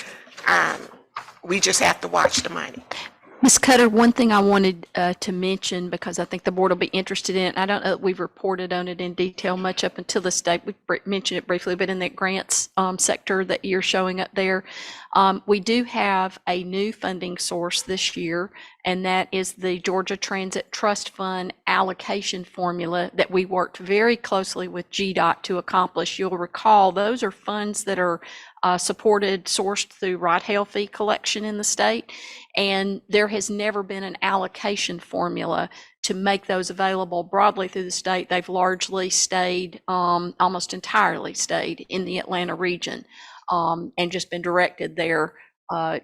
We just have to watch the money. Ms. Cutter, one thing I wanted to mention, because I think the board will be interested in it, and I don't know that we've reported on it in detail much up until this date. We mentioned it briefly, but in that grants sector that you're showing up there, we do have a new funding source this year, and that is the Georgia Transit Trust Fund allocation formula that we worked very closely with GDOT to accomplish. You'll recall those are funds that are sourced through ride-hail fee collection in the state, and there has never been an allocation formula to make those available broadly through the state. They've largely stayed, almost entirely stayed in the Atlanta region, and just been directed there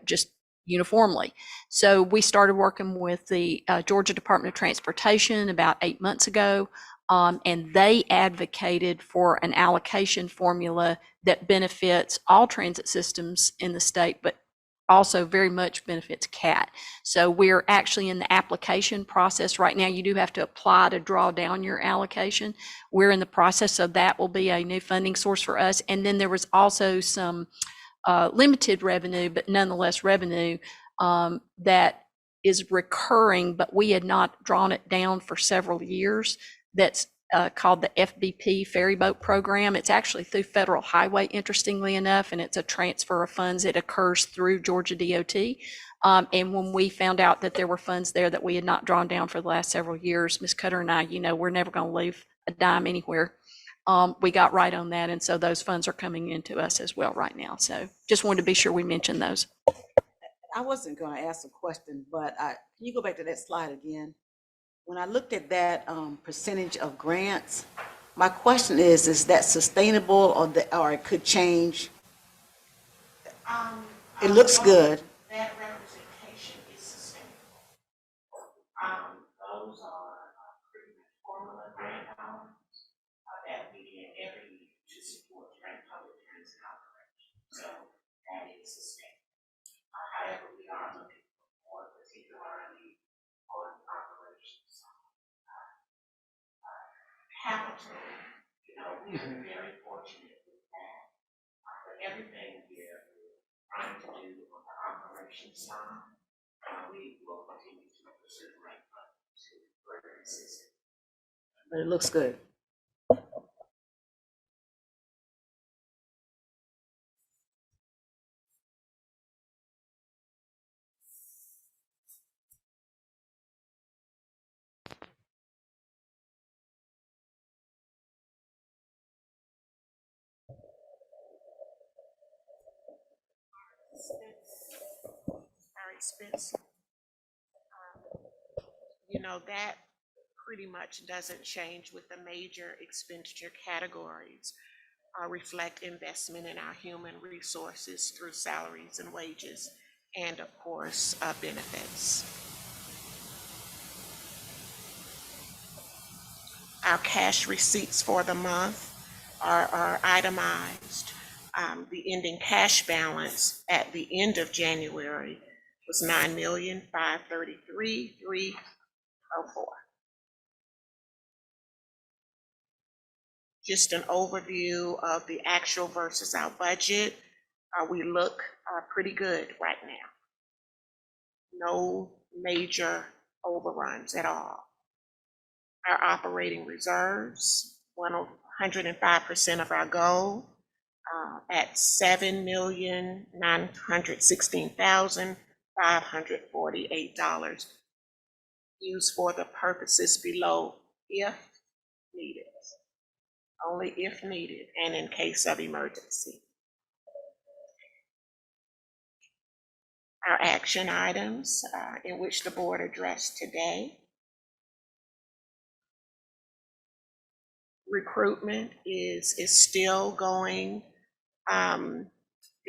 just uniformly. So we started working with the Georgia Department of Transportation about 8 months ago, and they advocated for an allocation formula that benefits all transit systems in the state, but also very much benefits CAT. So we're actually in the application process right now. You do have to apply to draw down your allocation. We're in the process, so that will be a new funding source for us. And then there was also some limited revenue, but nonetheless revenue that is recurring, but we had not drawn it down for several years. That's called the FBP Ferry Boat Program. It's actually through Federal Highway, interestingly enough, and it's a transfer of funds. It occurs through Georgia DOT. And when we found out that there were funds there that we had not drawn down for the last several years, Ms. Cutter and I, we're never going to leave a dime anywhere. We got right on that, and so those funds are coming into us as well right now. So just wanted to be sure we mentioned those. I wasn't going to ask a question, but can you go back to that slide again? When I looked at that percentage of grants, my question is that sustainable or it could change? It looks good. That representation is sustainable. Those are pretty much formula grant dollars that we get every year to support grant public transit operations. So that is sustainable. However, we are looking for more, particularly on we are very fortunate with that. But everything we are trying to do on the operations side, we will continue to pursue right to further assist. But it looks good. Our expense, you know, that pretty much doesn't change with the major expenditure categories. Reflect investment in our human resources through salaries and wages, and of course, benefits. Our cash receipts for the month are itemized. The ending cash balance at the end of January was $9,533,304. Just an overview of the actual versus our budget. We look pretty good right now. No major overruns at all. Our operating reserves, 105% of our goal, at $7,916,548, used for the purposes below if needed. Only if needed and in case of emergency. Our action items in which the board addressed today. Recruitment is still going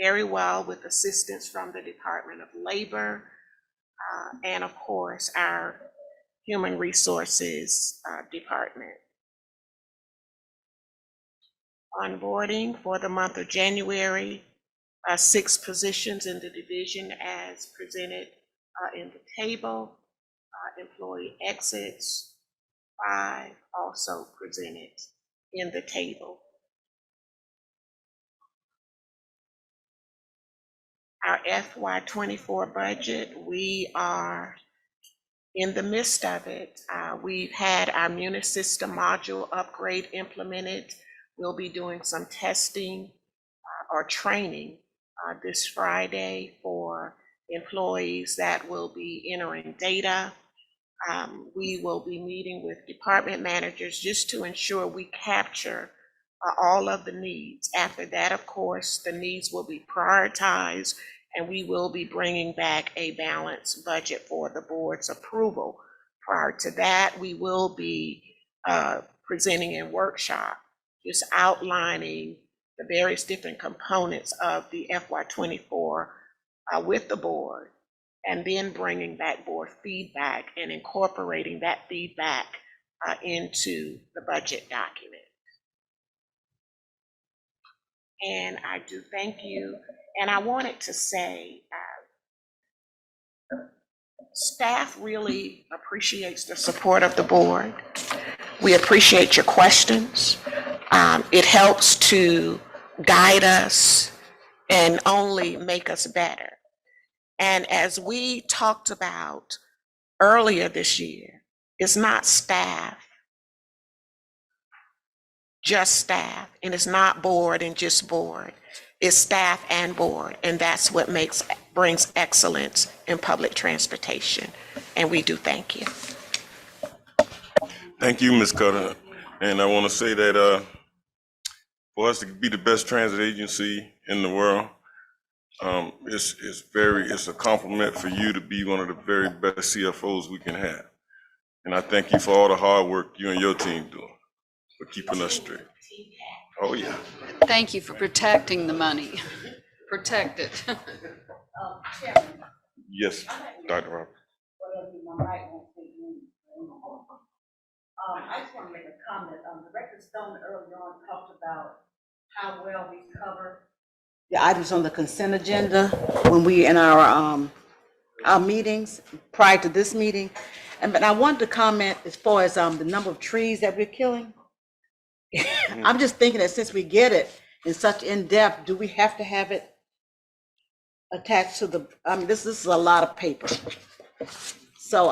very well with assistance from the Department of Labor and of course our Human Resources Department. Onboarding for the month of January, 6 positions in the division as presented in the table. Employee exits, 5 also presented in the table. Our FY24 budget, we are in the midst of it. We've had our Munisystem module upgrade implemented. We'll be doing some testing or training this Friday for employees that will be entering data. We will be meeting with department managers just to ensure we capture all of the needs. After that, of course, the needs will be prioritized and we will be bringing back a balanced budget for the board's approval. Prior to that, we will be presenting a workshop just outlining the various different components of the FY24 with the board, and then bringing back board feedback and incorporating that feedback into the budget document. And I do thank you. And I wanted to say, staff really appreciates the support of the board. We appreciate your questions. It helps to guide us and only make us better. And as we talked about earlier this year, it's not staff, just staff, and it's not board and just board. It's staff and board, and that's what brings excellence in public transportation. And we do thank you. Thank you, Ms. Cutter. And I want to say that for us to be the best transit agency in the world, it's a compliment for you to be one of the very best CFOs we can have. And I thank you for all the hard work you and your team do for keeping us straight. Oh, yeah. Thank you for protecting the money. Protect it. Chairman, Yes, Dr. Roberts. I just want to make a comment. Director Stone earlier on talked about how well we cover the items on the consent agenda when we in our meetings prior to this meeting. But I wanted to comment as far as the number of trees that we're killing. I'm just thinking that since we get it in such in-depth, do we have to have it attached to the, I mean, this is a lot of paper. So,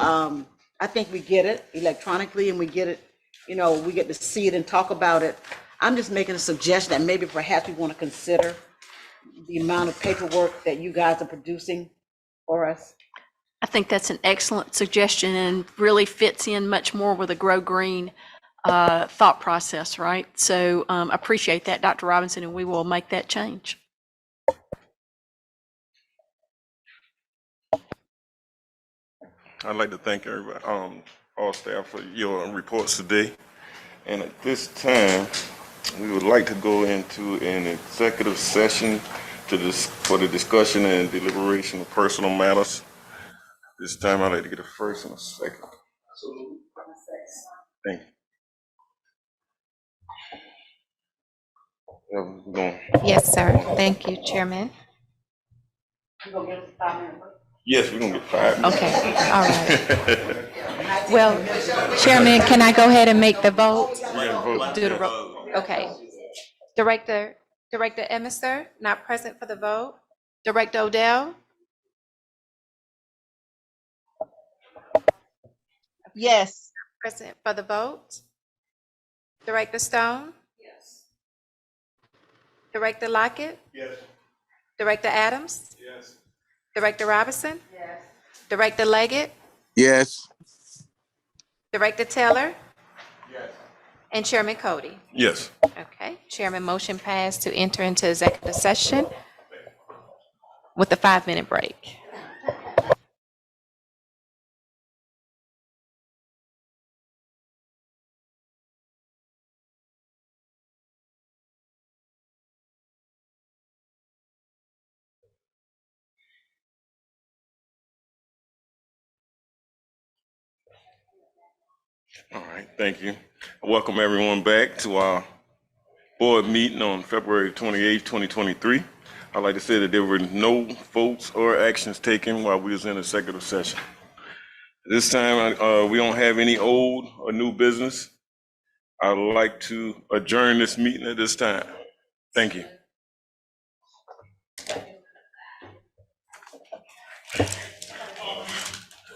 I think we get it electronically and we get it, you know, we get to see it and talk about it. I'm just making a suggestion that maybe perhaps we want to consider the amount of paperwork that you guys are producing for us. I think that's an excellent suggestion and really fits in much more with a Grow Green thought process, right? So appreciate that, Dr. Robinson, and we will make that change. I'd like to thank everybody, all staff for your reports today. And at this time, we would like to go into an executive session for the discussion and deliberation of personal matters. This time, I'd like to get a first and a second. Thank you. We're going. Yes, sir. Thank you, Chairman. Yes, we're gonna get 5 minutes. Okay, all right. Well, Chairman, can I go ahead and make the vote? We're gonna vote. Do the roll. Okay. Director Emerson, not present for the vote. Director Odell? Yes. Present for the vote. Director Stone? Yes. Director Lockett? Yes. Director Adams? Yes. Director Robinson? Yes. Director Leggett? Yes. Director Taylor? Yes. And Chairman Cody? Yes. Okay, Chairman, motion passed to enter into executive session with a 5-minute break. All right, thank you. Welcome everyone back to our board meeting on February 28, 2023. I'd like to say that there were no votes or actions taken while we was in executive session. This time, we don't have any old or new business. I'd like to adjourn this meeting at this time. Thank you.